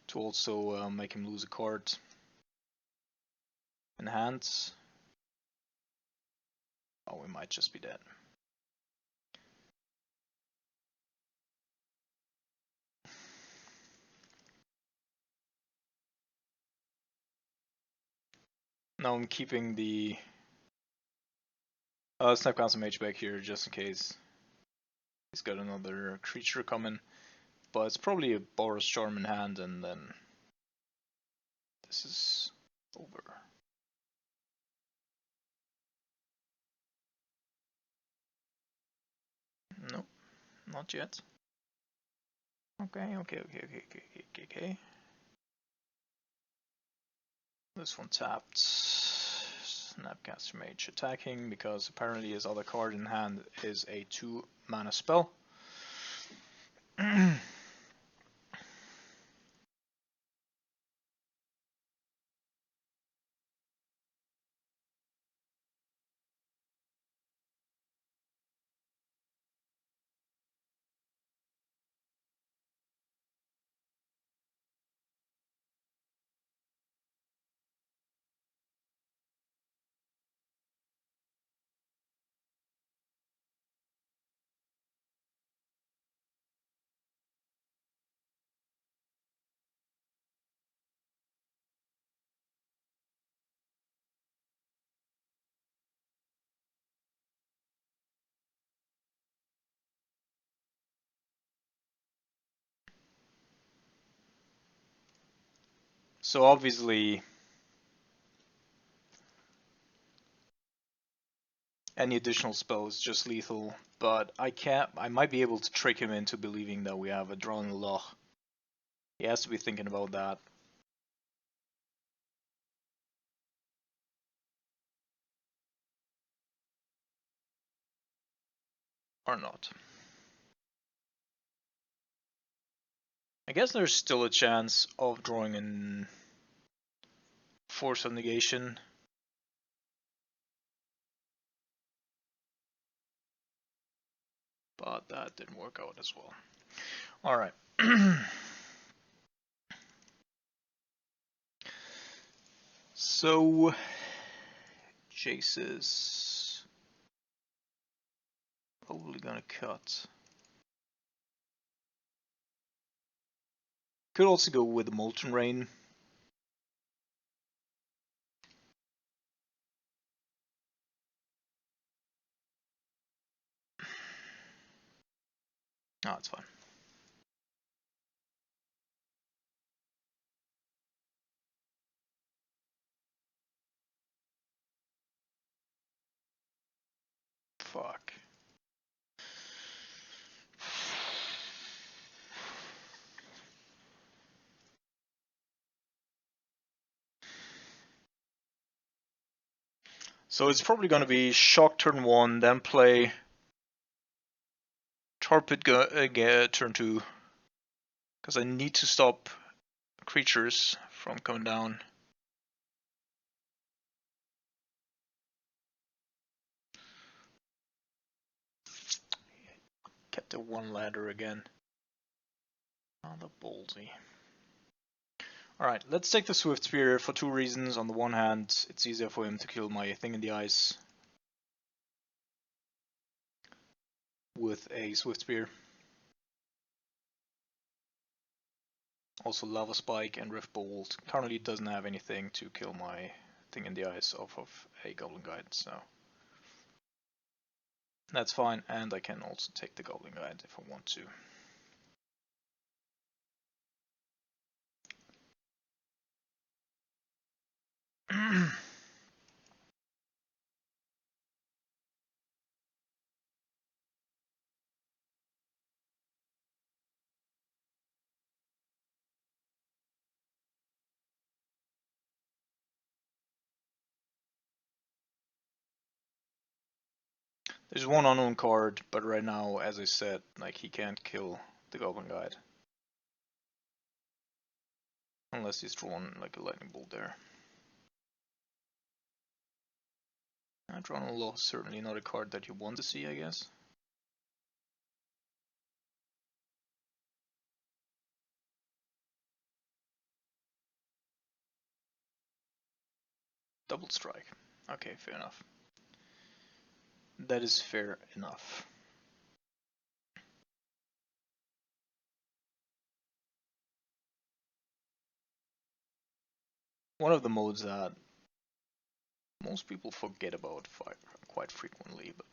to also make him lose a card in hand. Oh, we might just be dead. Now I'm keeping the Snapcaster Mage back here just in case he's got another creature coming. But it's probably a Boros Charm in hand, and then this is over. Nope, not yet. Okay. This one tapped. Snapcaster Mage attacking because apparently his other card in hand is a 2-mana spell. So obviously, any additional spell is just lethal, but I might be able to trick him into believing that we have a Drawing Loch. He has to be thinking about that. Or not. I guess there's still a chance of drawing in Force of Negation. But that didn't work out as well. Alright. So, Jace is probably gonna cut. Could also go with the Molten Rain. Oh, it's fine. Fuck. So it's probably gonna be Shock turn 1, then play Torpid turn 2. Because I need to stop creatures from coming down. Kept the one ladder again. Oh, the ballsy. Alright, let's take the Swift Spear for two reasons. On the one hand, it's easier for him to kill my thing in the ice with a Swift Spear. Also Lava Spike and Rift Bolt. Currently doesn't have anything to kill my thing in the ice off of a Goblin Guide, so that's fine, and I can also take the Goblin Guide if I want to. There's one unknown card, but right now, as I said, like he can't kill the Goblin Guide. Unless he's drawn like a Lightning Bolt there. Drawn a Law is certainly not a card that you want to see, I guess. Double Strike. Okay, fair enough. That is fair enough. One of the modes that most people forget about quite frequently, but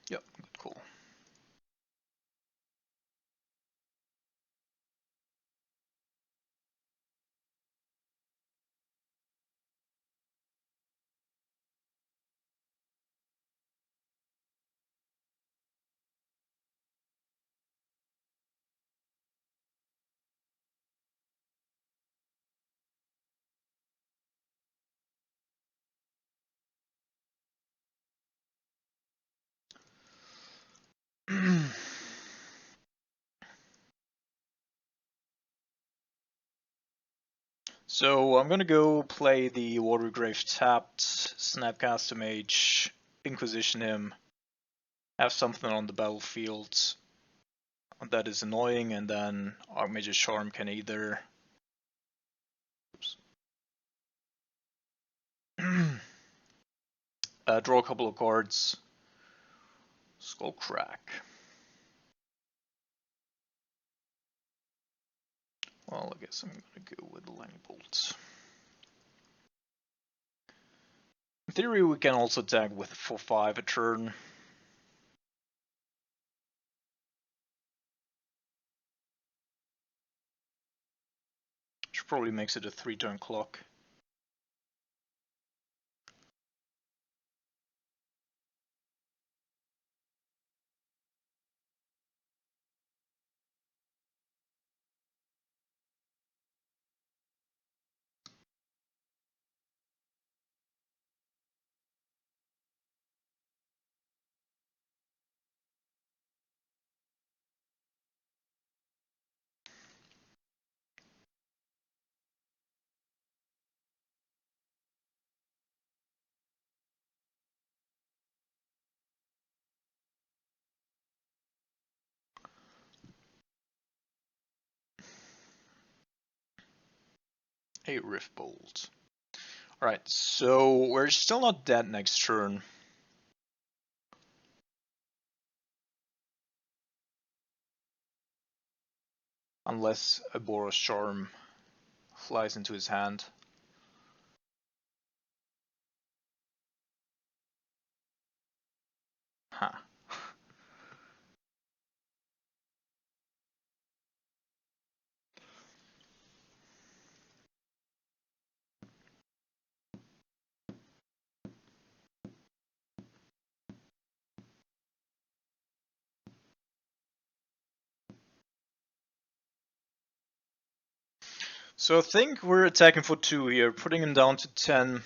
yep, good call. So I'm gonna go play the Watergrave tapped, Snapcaster Mage, Inquisition him, have something on the battlefield that is annoying, and then Archmage's Charm can either draw a couple of cards, Skullcrack. Well, I guess I'm gonna go with the Lightning Bolts. In theory, we can also attack with 4/5 a turn. probably makes it a 3-turn clock. A Rift Bolt. Alright, so we're still not dead next turn. Unless a Boros Charm flies into his hand. Huh. So I think we're attacking for 2 here, putting him down to 10.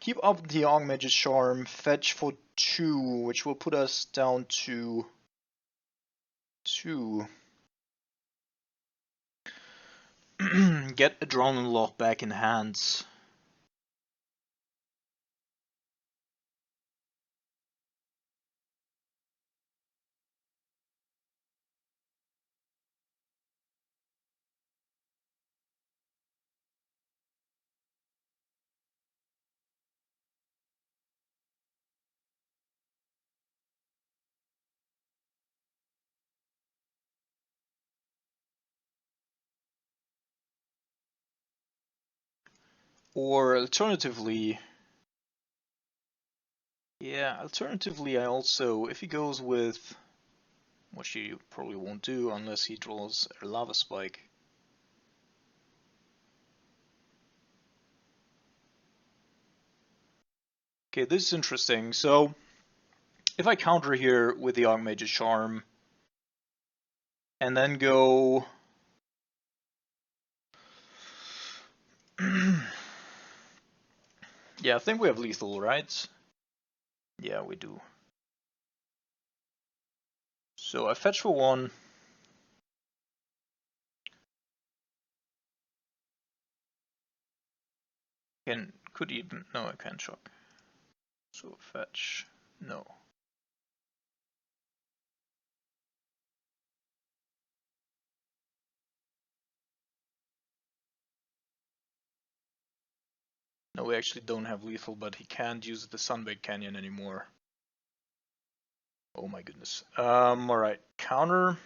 Keep up the Archmage's Charm, fetch for 2, which will put us down to 2. Get a Drowning Lock back in hands. Or alternatively, I also, if he goes with, which he probably won't do unless he draws a Lava Spike. Okay, this is interesting. So, if I counter here with the Archmage's Charm, and then go... Yeah, I think we have lethal, right? Yeah, we do. So I fetch for 1. Could even... No, I can't shock. So fetch... No. No, we actually don't have lethal, but he can't use the Sunbaked Canyon anymore. Oh my goodness. Alright. Counter.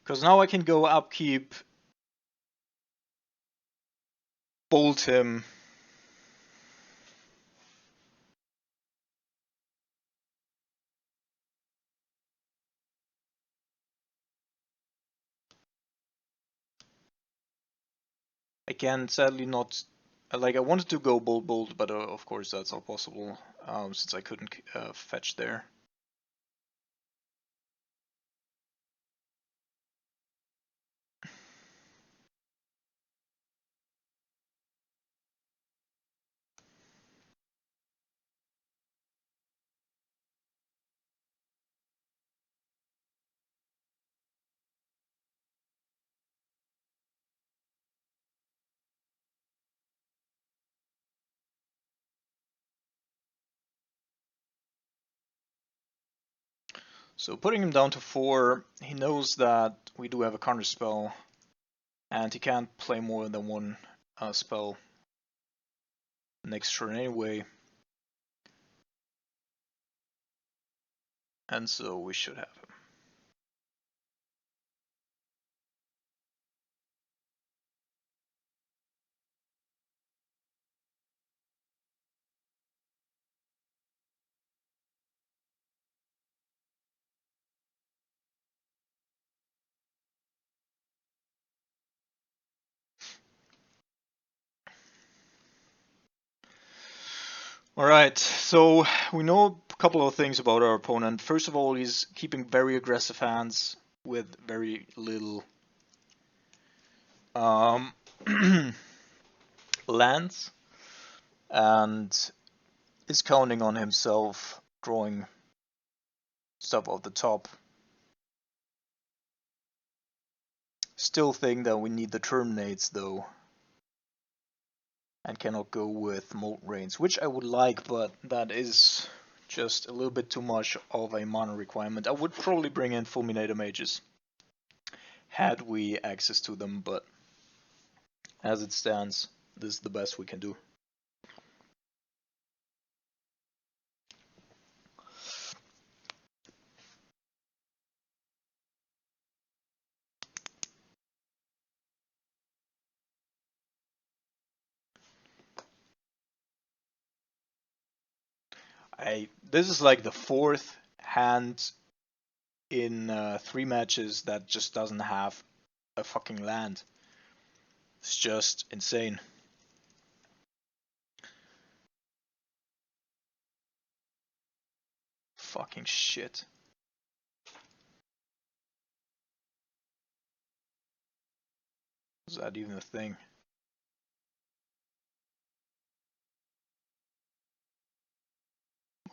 Because now I can go upkeep, bolt him. I can sadly not... Like, I wanted to go bolt, but of course that's not possible, since I couldn't fetch there. So putting him down to 4, he knows that we do have a counter spell, and he can't play more than one spell next turn anyway. And so we should have him. Alright, so we know a couple of things about our opponent. First of all, he's keeping very aggressive hands with very little um, lands, and is counting on himself drawing stuff off the top. Still think that we need the terminates though, and cannot go with Molten Rains, which I would like, but that is just a little bit too much of a mana requirement. I would probably bring in Fulminator Mages, had we access to them, but as it stands, this is the best we can do. This is like the fourth hand in 3 matches that just doesn't have a fucking land. It's just insane. Fucking shit. Is that even a thing?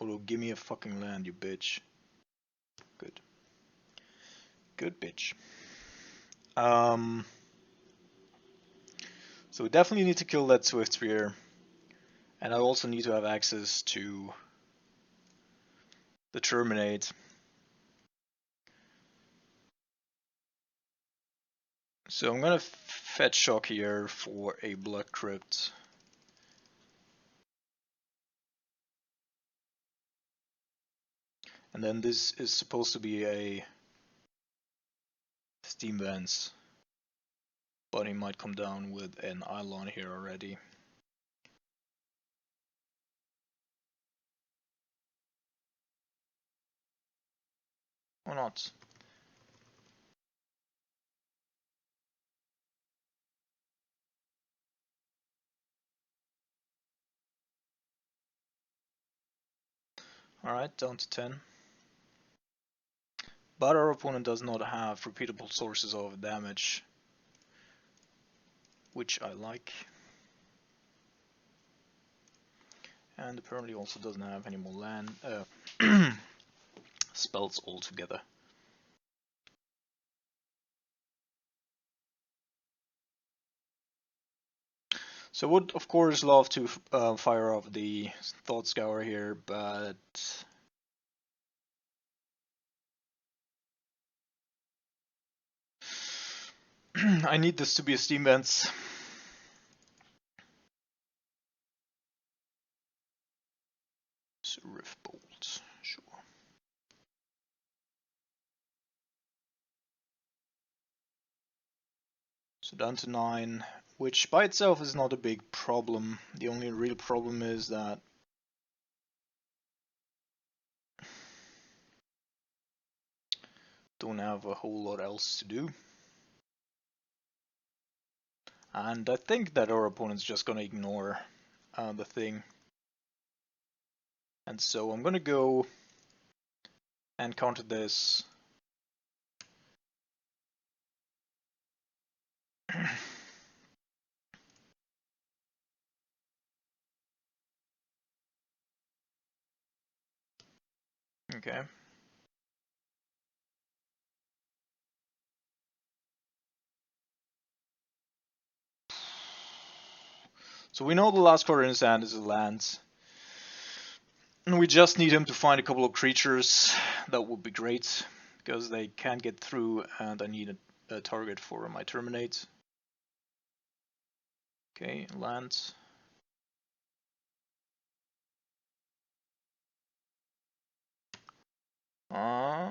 Although, give me a fucking land, you bitch. Good. Good bitch. So we definitely need to kill that Swift Spear. And I also need to have access to the Terminate. So I'm gonna fetch Shock here for a Blood Crypt. And then this is supposed to be a Steam Vents. But he might come down with an Eidolon here already. Or not. Alright, down to 10. But our opponent does not have repeatable sources of damage, which I like. And apparently also doesn't have any more land spells altogether. So would of course love to fire off the Thought Scour here, but I need this to be a Steam Vents. So Rift Bolt, sure. So down to 9, which by itself is not a big problem. The only real problem is that don't have a whole lot else to do. And I think that our opponent's just gonna ignore the thing. And so I'm gonna go and counter this. Okay. So we know the last card in his hand is a land. And we just need him to find a couple of creatures. That would be great, because they can't get through and I need a target for my Terminate. Okay, land. Uh...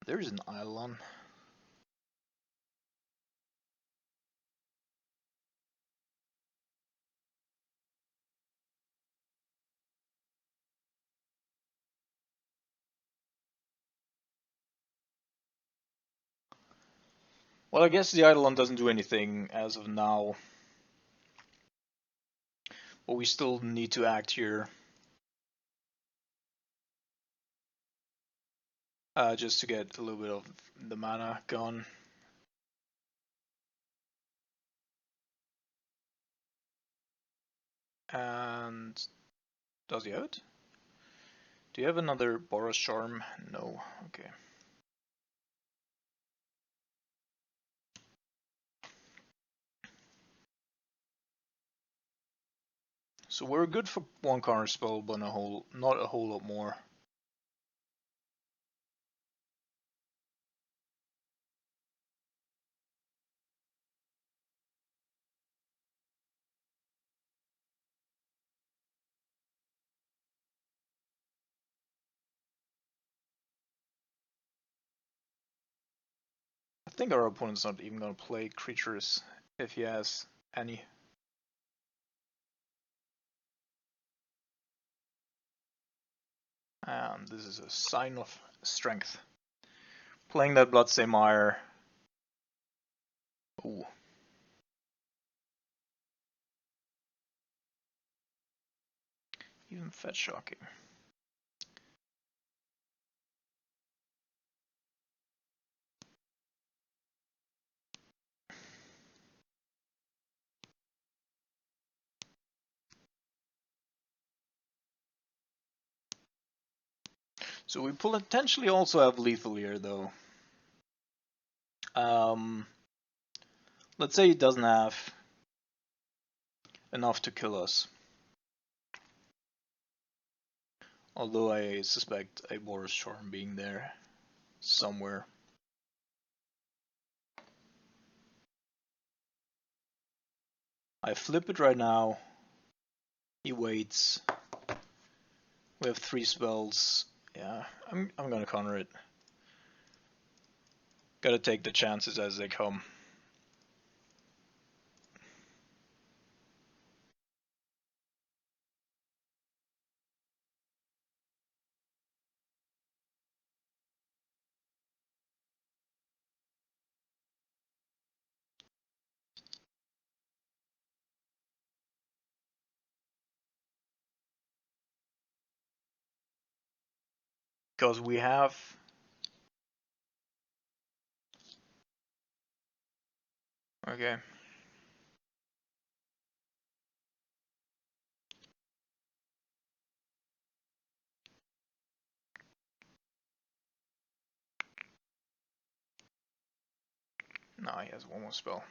There's an Eidolon. Well, I guess the Eidolon doesn't do anything as of now. But we still need to act here. Just to get a little bit of the mana gone. And does he have it? Do you have another Boros Charm? No. Okay. So we're good for one counter spell, but not a whole lot more. I think our opponent's not even gonna play creatures if he has any. And this is a sign of strength. Playing that Bloodstained Mire. Ooh. Even fetch shocking. So we potentially also have lethal here, though. Let's say he doesn't have enough to kill us. Although I suspect a Boros Charm being there somewhere. I flip it right now. He waits. We have 3 spells. Yeah, I'm gonna counter it. Gotta take the chances as they come. Because we have... Okay. No, he has one more spell.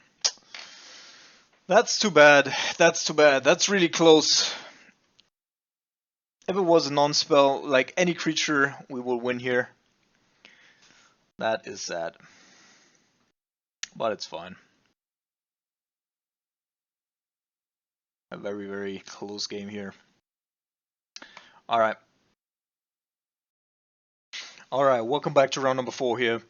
That's too bad. That's too bad. That's really close. If it was a non-spell, like any creature, we will win here. That is sad. But it's fine. A very, very close game here. Alright. Alright, welcome back to round number 4 here.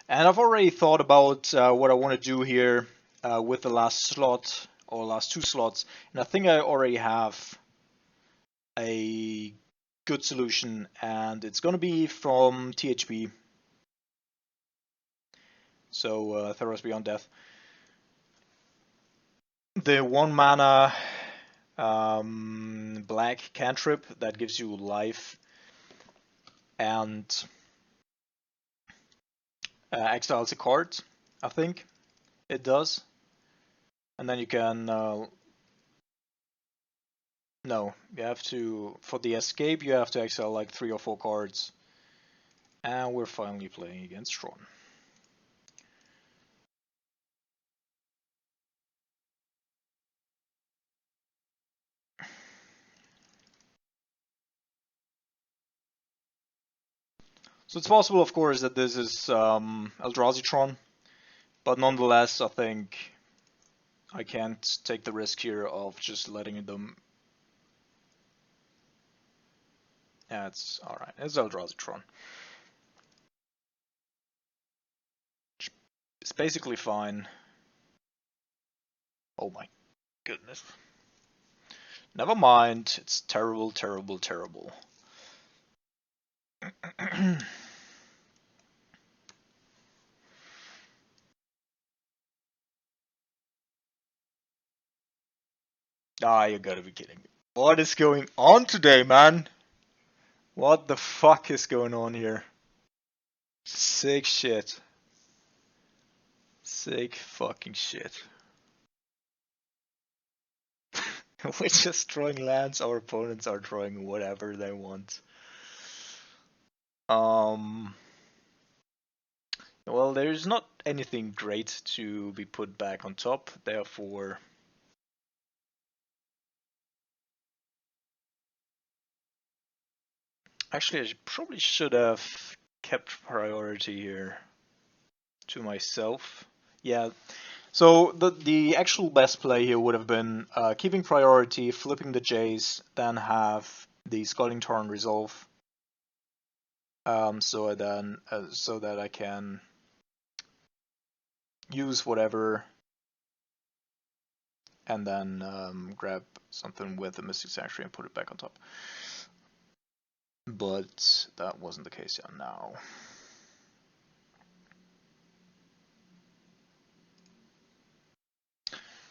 And I've already thought about what I want to do here with the last slot, or last 2 slots. And I think I already have a good solution, and it's going to be from THB. So, Theros Beyond Death. The 1 mana black cantrip that gives you life and exiles a card, I think it does. And then you can no, you have to, for the escape you have to exile like 3 or 4 cards. And we're finally playing against Tron. So it's possible, of course, that this is Eldrazi Tron, but nonetheless, I think I can't take the risk here of just letting them. Yeah, it's alright. It's Eldrazi Tron. It's basically fine. Oh my goodness. Never mind. It's terrible, terrible, terrible. Ah, you gotta be kidding me. What is going on today, man? What the fuck is going on here? Sick shit. Sick fucking shit. We're just drawing lands, our opponents are drawing whatever they want. Well, there's not anything great to be put back on top, therefore... Actually, I probably should have kept priority here to myself. Yeah, so the actual best play here would have been keeping priority, flipping the Jays, then have the Scalding Torrent resolve, so that I can use whatever, and then grab something with the Mystic Sanctuary and put it back on top. But that wasn't the case yet now.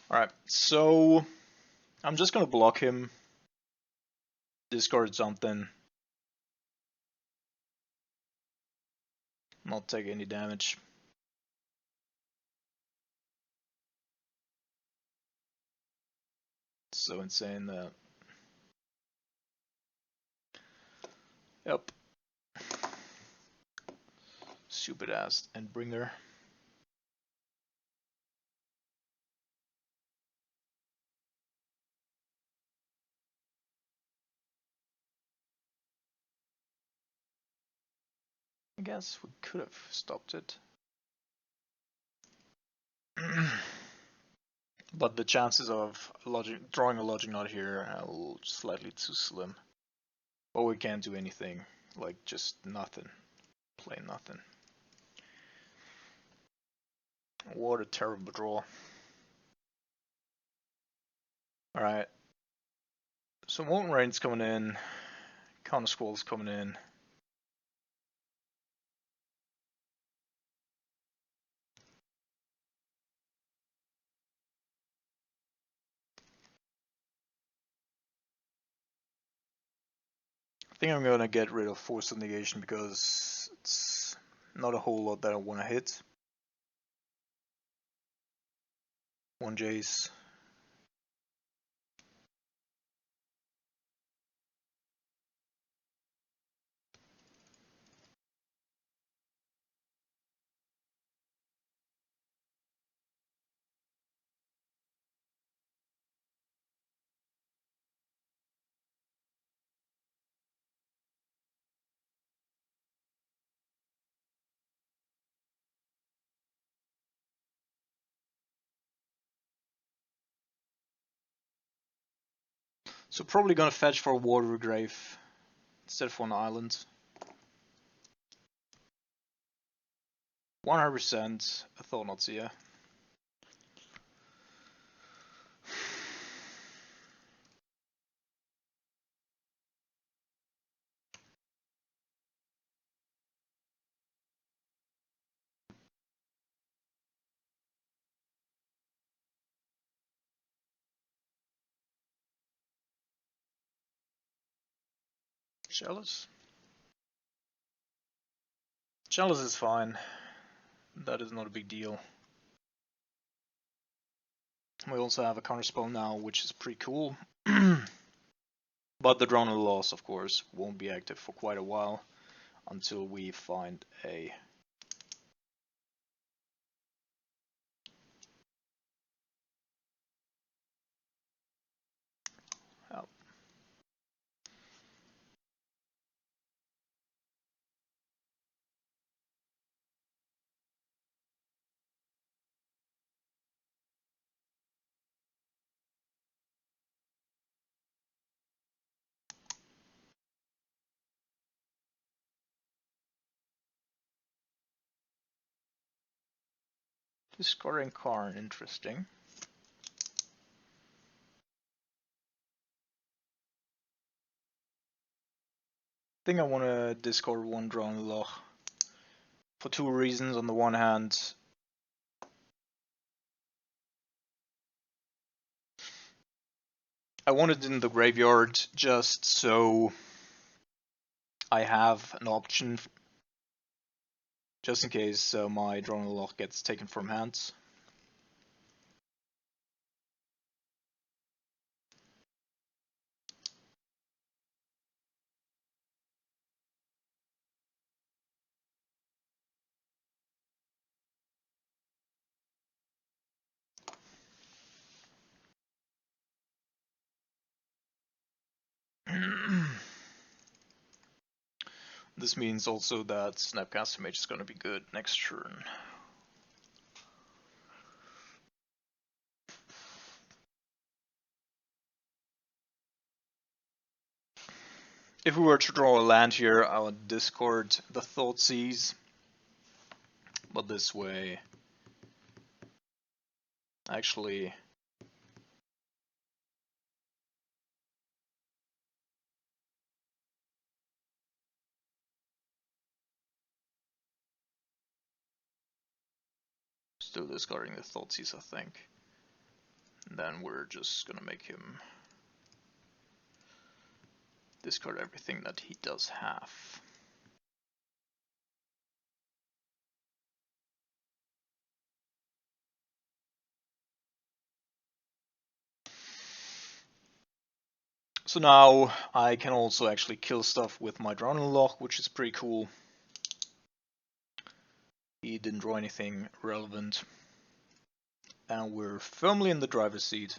Alright, so I'm just gonna block him, discard something, not take any damage. It's so insane that... Yep. Stupid ass Endbringer. I guess we could have stopped it. But the chances of drawing a Logic Knot here are slightly too slim. But we can't do anything. Like, just nothing. Plain nothing. What a terrible draw. Alright. So Molten Rain's coming in. Counter Squall's coming in. I think I'm gonna get rid of Force of Negation because it's not a whole lot that I want to hit. One Jace. So probably gonna fetch for a Water Grave instead for an island. 100%. I thought not, yeah. Chalice? Chalice is fine. That is not a big deal. We also have a counterspell now, which is pretty cool. But the Drone of the Lost, of course, won't be active for quite a while until we find a... Oh. Discarding Karn, interesting. I think I want to discard one Nontheless for two reasons. On the one hand, I want it in the graveyard just so I have an option, just in case my Nontheless gets taken from hands. This means also that Snapcaster Mage is going to be good next turn. If we were to draw a land here, I would discard the Thoughtseize, but this way, actually, still discarding the Thoughtseize, I think. And then we're just gonna make him discard everything that he does have. So now I can also actually kill stuff with my Nontheless, which is pretty cool. He didn't draw anything relevant. And we're firmly in the driver's seat.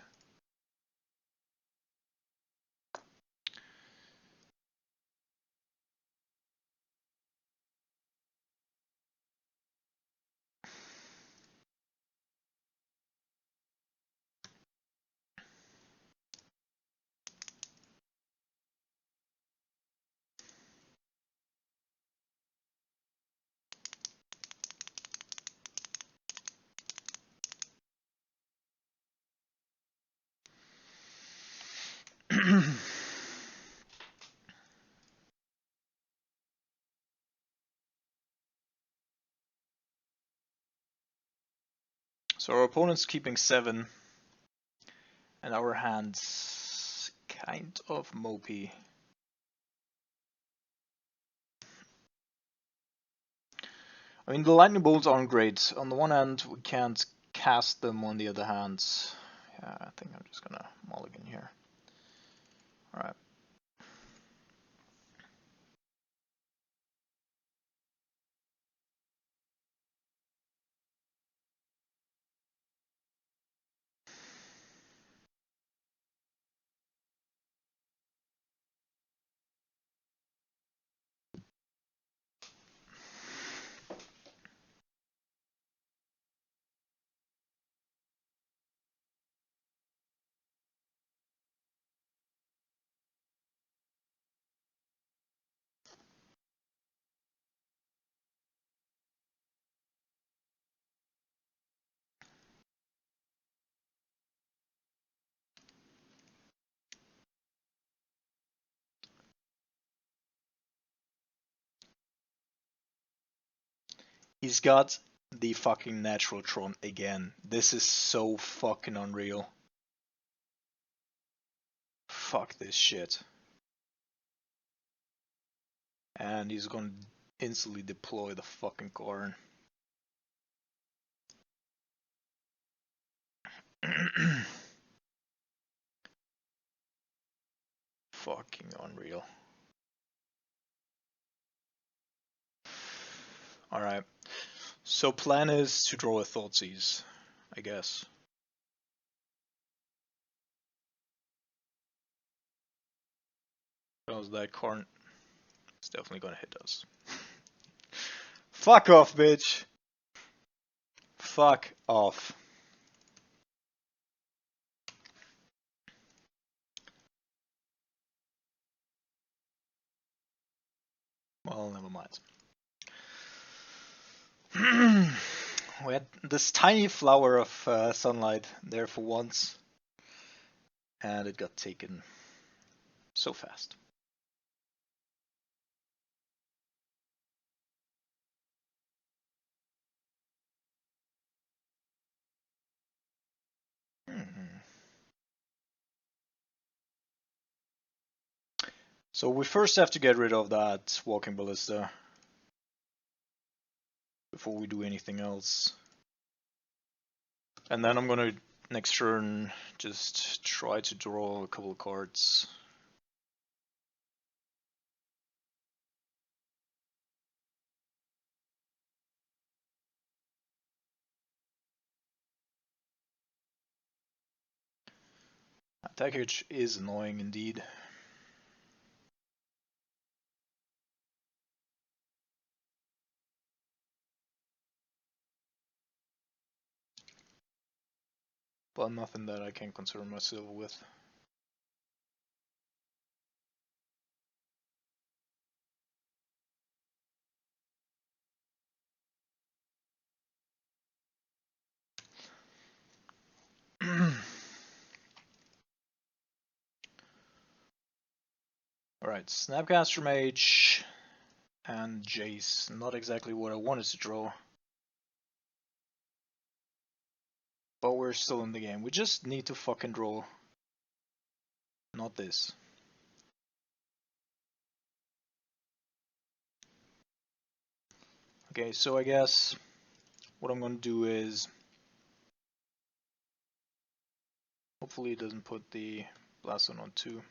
So our opponent's keeping 7, and our hand's kind of mopey. I mean, the lightning bolts aren't great. On the one hand, we can't cast them. On the other hand, yeah, I think I'm just gonna mulligan here. Alright. He's got the fucking natural Tron again. This is so fucking unreal. Fuck this shit. And he's gonna instantly deploy the fucking Karn. Fucking unreal. Alright. So plan is to draw a Thoughtseize, I guess. Because that Karn is definitely gonna hit us. Fuck off, bitch! Fuck off. Well, never mind. We had this tiny flower of sunlight there for once, and it got taken so fast. Hmm. So we first have to get rid of that walking ballista before we do anything else. And then I'm gonna, next turn, just try to draw a couple of cards. Attack edge is annoying indeed. But nothing that I can concern myself with. Alright, Snapcaster Mage and Jace. Not exactly what I wanted to draw. But we're still in the game. We just need to fucking draw. Not this. Okay, so I guess what I'm gonna do is hopefully it doesn't put the blast on 2.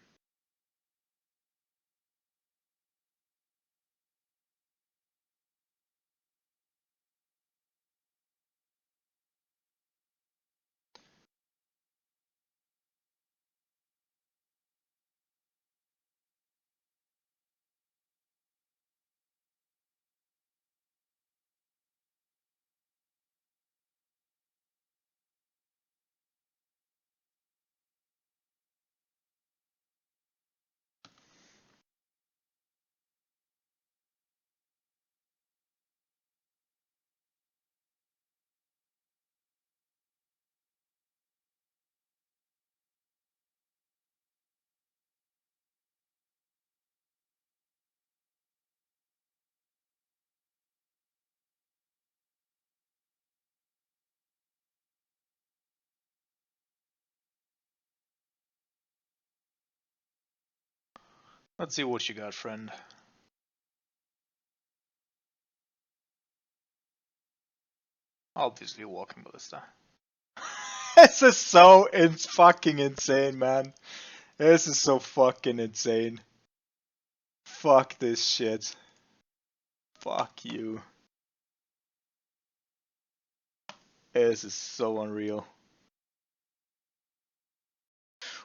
Let's see what you got, friend. Obviously walking ballista. This is so fucking insane, man. This is so fucking insane. Fuck this shit. Fuck you. This is so unreal.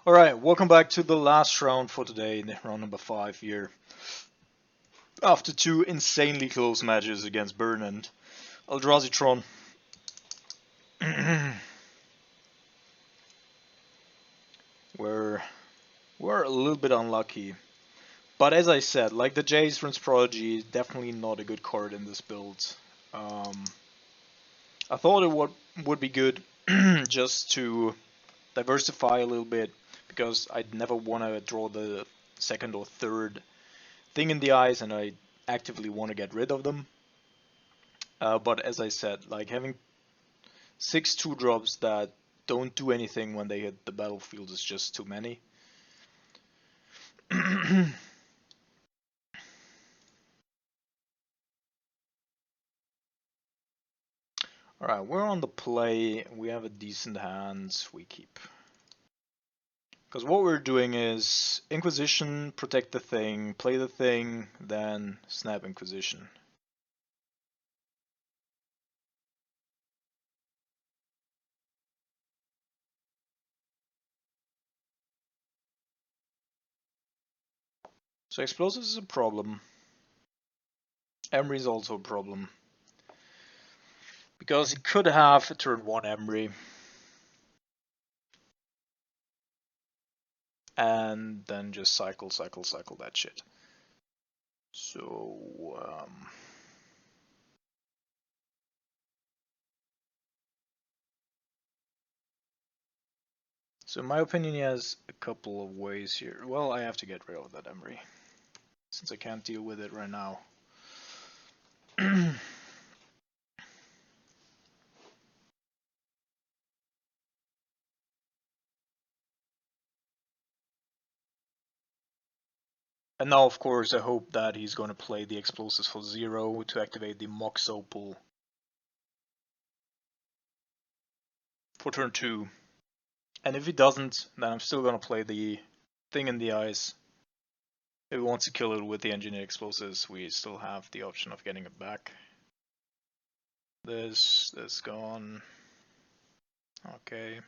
Alright, welcome back to the last round for today, round number 5 here. After 2 insanely close matches against Burn and Eldrazi. we're a little bit unlucky. But as I said, like the Jace Runes Prodigy is definitely not a good card in this build. I thought it would be good just to diversify a little bit, because I'd never want to draw the second or third thing in the eyes, and I actively want to get rid of them. But as I said, like having 6 2-drops that don't do anything when they hit the battlefield is just too many. Alright, we're on the play, we have a decent hand, we keep. Because what we're doing is Inquisition, protect the thing, play the thing, then snap Inquisition. So explosives is a problem. Emery is also a problem. Because he could have a turn 1 Emery. And then just cycle that shit. So, So in my opinion, he has a couple of ways here. Well, I have to get rid of that Emery, since I can't deal with it right now. And now, of course, I hope that he's going to play the explosives for 0 to activate the Moxo pool for turn 2. And if he doesn't, then I'm still going to play the thing in the ice. If he wants to kill it with the engineered explosives, we still have the option of getting it back. This gone. Okay.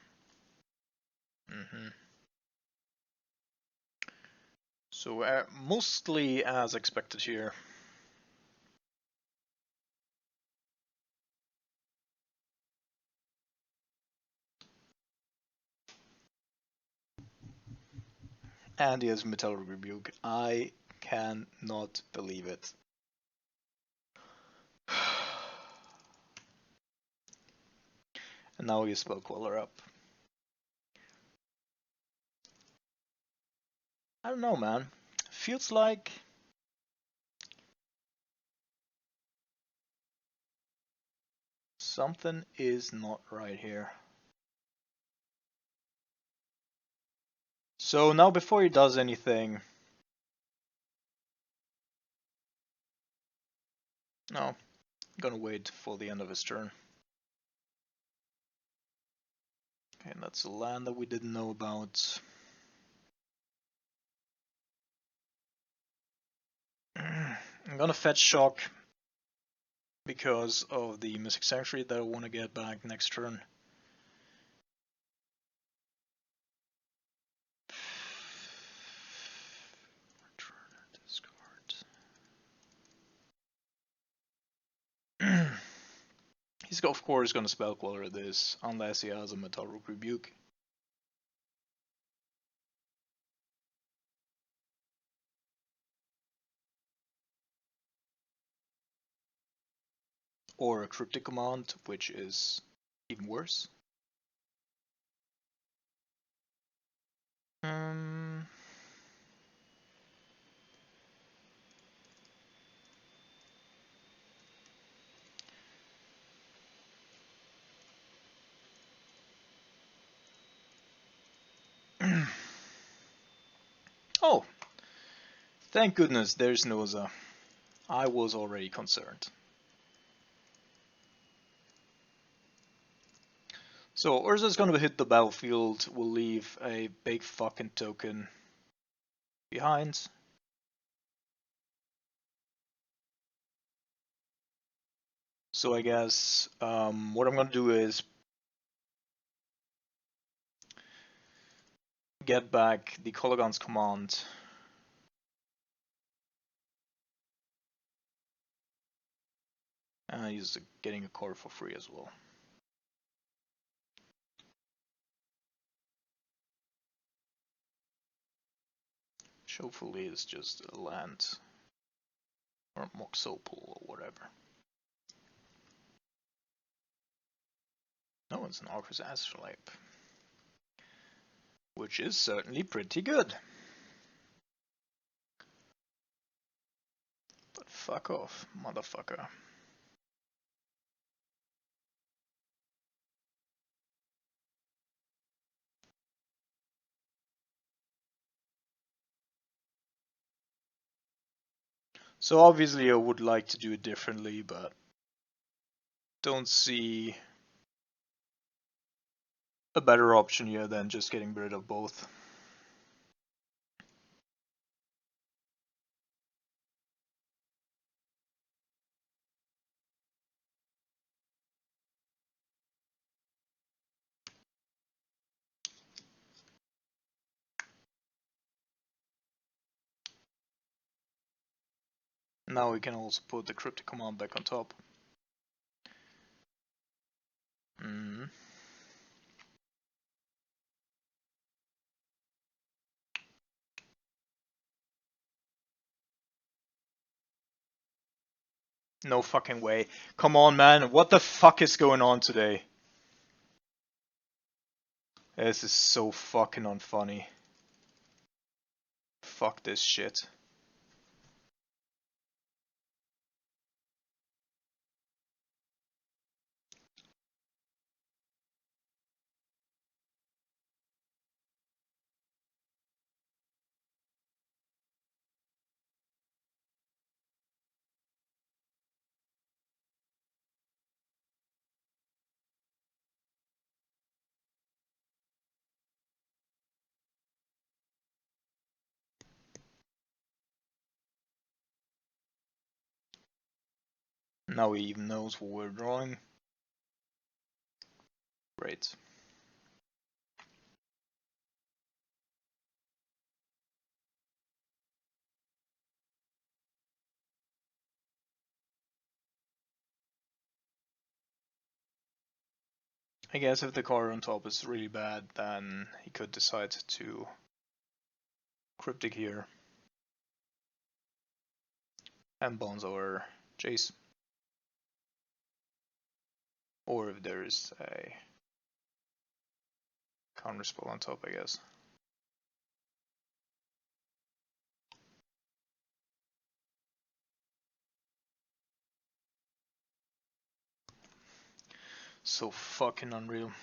So mostly as expected here. And he has Metal Rebuke. I cannot believe it. And now he has Spell Queller up. I don't know, man. Feels like something is not right here. So now before he does anything... No, I'm gonna wait for the end of his turn. Okay, and that's a land that we didn't know about. I'm gonna fetch Shock because of the Mystic Sanctuary that I want to get back next turn. He's of course gonna Spell Queller this unless he has a Metal Rebuke. Or a Cryptic Command, which is even worse. Oh, thank goodness there's Noza. I was already concerned. So Urza's gonna hit the battlefield, will leave a big fucking token behind. So I guess what I'm gonna do is get back the Kolaghan's command. And he's getting a core for free as well. Which hopefully is just a land. Or Moxopol or whatever. No, it's an Arcus Astrolabe. Which is certainly pretty good. But fuck off, motherfucker. So obviously I would like to do it differently, but don't see a better option here than just getting rid of both. Now we can also put the Cryptic Command back on top. No fucking way. Come on, man. What the fuck is going on today? This is so fucking unfunny. Fuck this shit. Now he even knows what we're drawing. Great. I guess if the card on top is really bad, then he could decide to cryptic here and bounce our Jace. Or if there is a counter spell on top, I guess. So fucking unreal.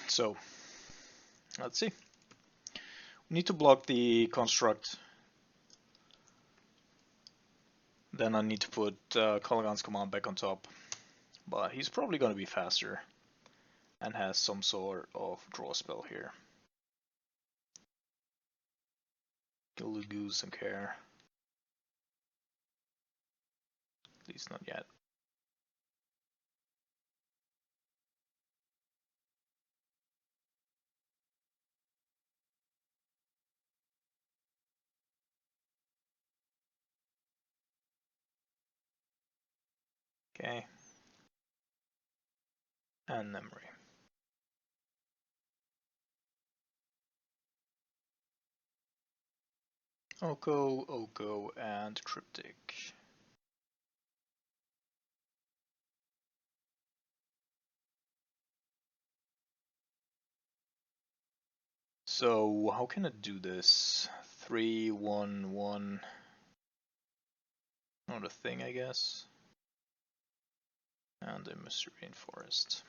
So, let's see. We need to block the construct. Then I need to put Kalagan's command back on top. But he's probably going to be faster and has some sort of draw spell here. Gilded Goose and care. At least not yet. Okay. And memory. Oko, and Cryptic. So how can I do this? 3, 1, 1. Not a thing, I guess. And a Mystery Rainforest.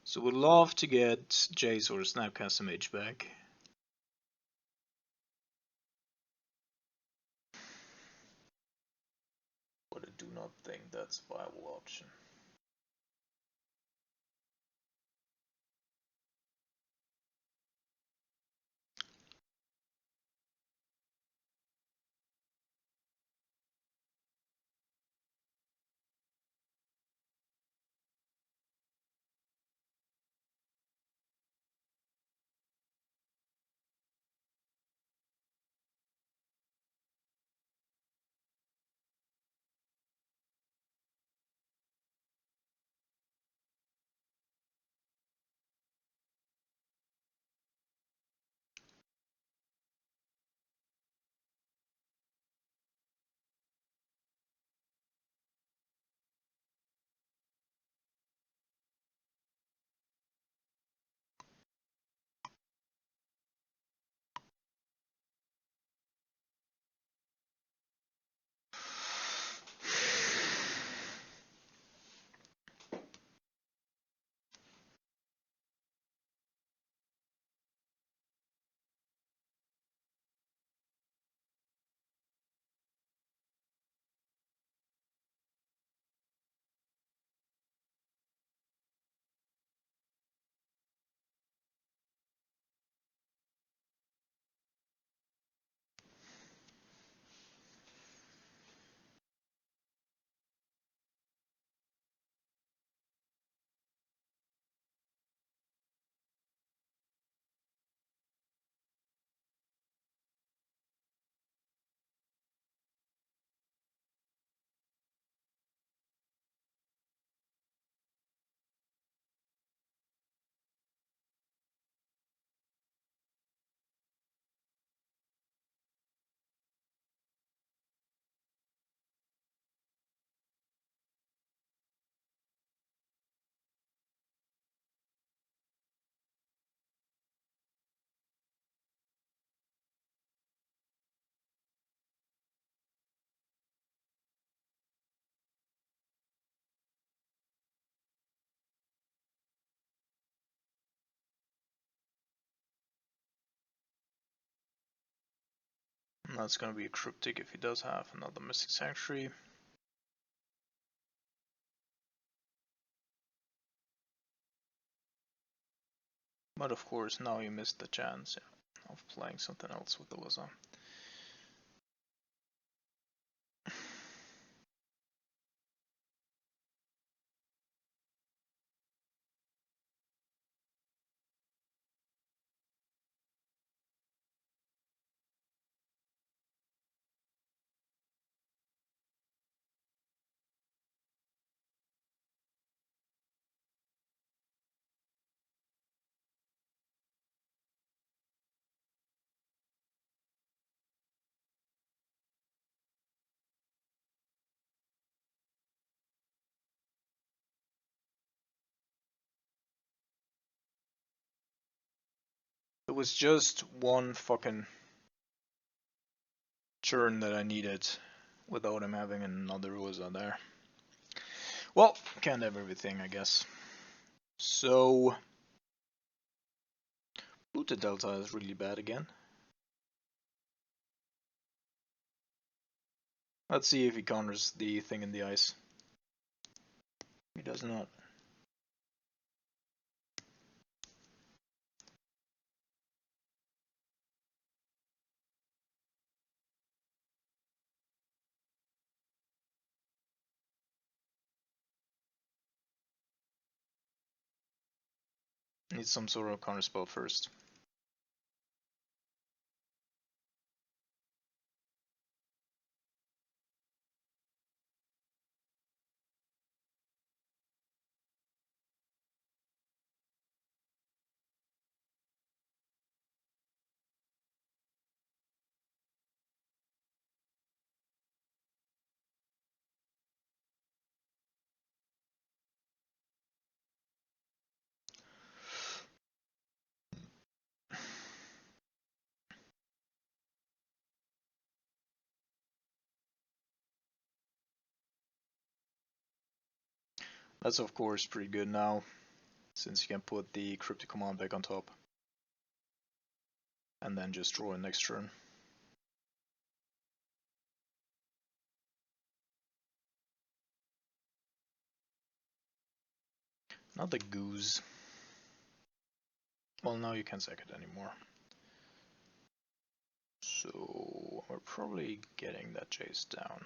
So we'd love to get Jace or Snapcaster Mage back. But I do not think that's a viable option. That's gonna be a cryptic if he does have another Mystic Sanctuary. But of course, now you missed the chance of playing something else with the Liza. It was just one fucking turn that I needed without him having another Rosa there. Well, can't have everything, I guess. So, Pluto Delta is really bad again. Let's see if he counters the thing in the ice. He does not. Needs some sort of counter spell first. That's of course pretty good now, since you can put the cryptic command back on top. And then just draw in next turn. Not the goose. Well, now you can't sack it anymore. So we're probably getting that chase down.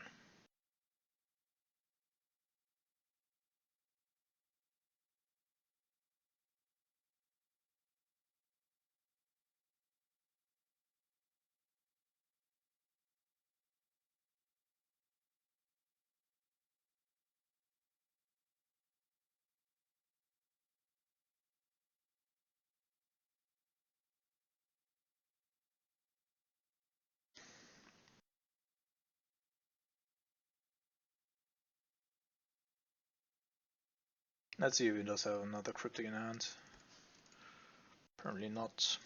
Let's see if he does have another cryptic in hand. Apparently not.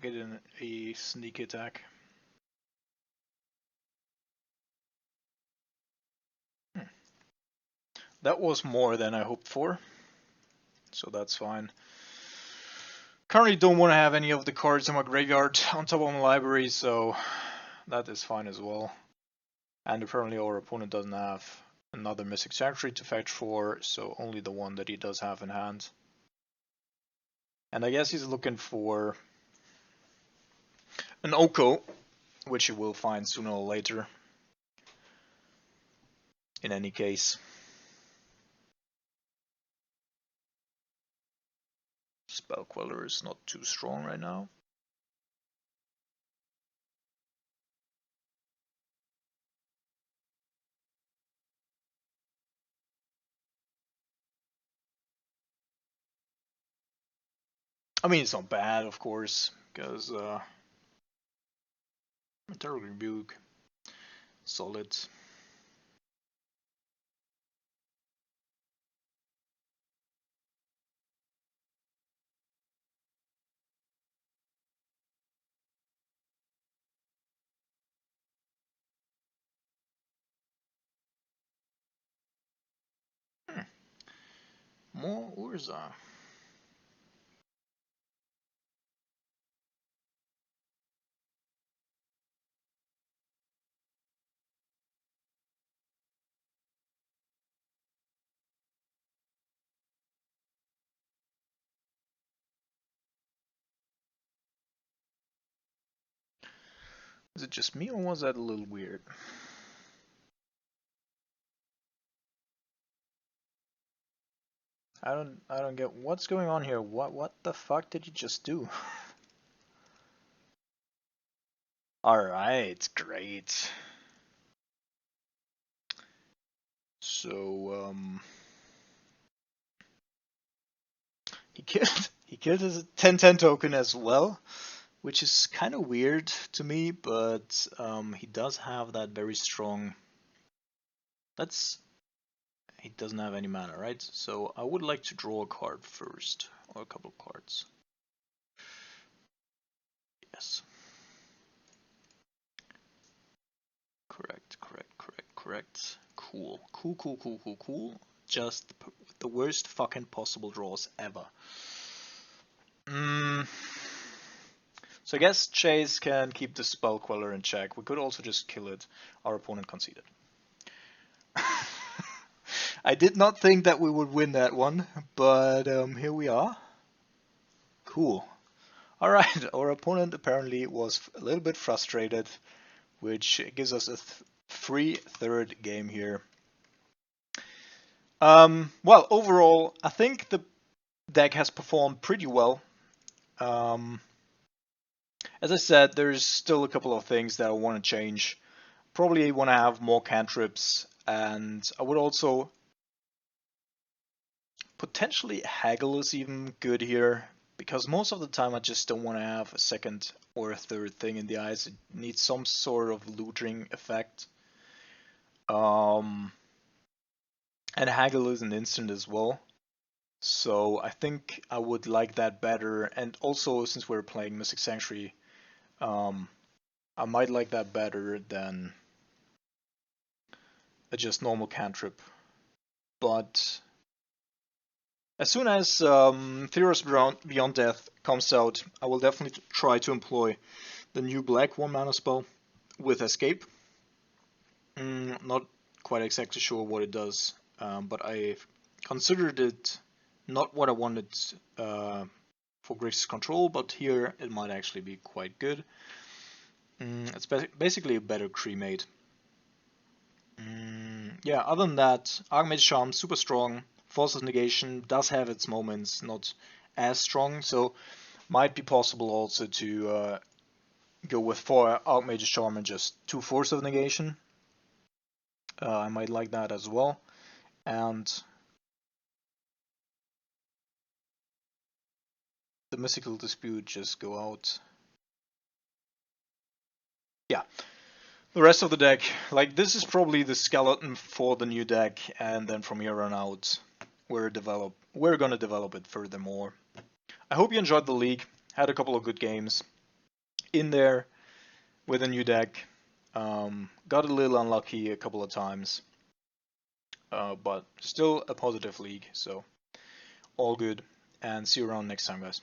Get in a sneak attack. That was more than I hoped for, so that's fine. Currently don't want to have any of the cards in my graveyard on top of my library, so that is fine as well. And apparently our opponent doesn't have another Mystic Sanctuary to fetch for, so only the one that he does have in hand. And I guess he's looking for an Oko, which he will find sooner or later. In any case. Spell Queller is not too strong right now. I mean, it's not bad, of course, because Material Rebuke, solid. More Urza. Is it just me or was that a little weird? I don't get what's going on here. What the fuck did you just do? Alright, great. So he killed his 10/10 token as well, which is kind of weird to me, but he does have that very strong. He doesn't have any mana, right? So I would like to draw a card first, or a couple of cards. Yes. Correct. Cool. Just the worst fucking possible draws ever. So I guess Chase can keep the Spell Queller in check. We could also just kill it. Our opponent conceded. I did not think that we would win that one, but here we are. Cool. Alright, our opponent apparently was a little bit frustrated, which gives us a free third game here. Well, overall, I think the deck has performed pretty well. As I said, there's still a couple of things that I want to change. Probably want to have more cantrips, and I would also potentially haggle is even good here, because most of the time I just don't want to have a second or a third thing in the eyes. It needs some sort of looting effect. And haggle is an instant as well. So I think I would like that better. And also, since we're playing Mystic Sanctuary, I might like that better than a just normal cantrip. But as soon as Theros Beyond Death comes out, I will definitely try to employ the new black 1-mana spell with Escape. Not quite exactly sure what it does, but I considered it not what I wanted for Grixis control, but here it might actually be quite good. It's basically a better cremate. Yeah, other than that, Archmage Charm, super strong. Force of Negation does have its moments, not as strong, so might be possible also to go with 4 Archmage Charm and just 2 Force of Negation. I might like that as well. And the Mystical Dispute just go out. Yeah. The rest of the deck, like this is probably the skeleton for the new deck, and then from here on out, we're gonna develop it furthermore. I hope you enjoyed the league. Had a couple of good games in there with a new deck. Got a little unlucky a couple of times, but still a positive league, so all good. And see you around next time, guys.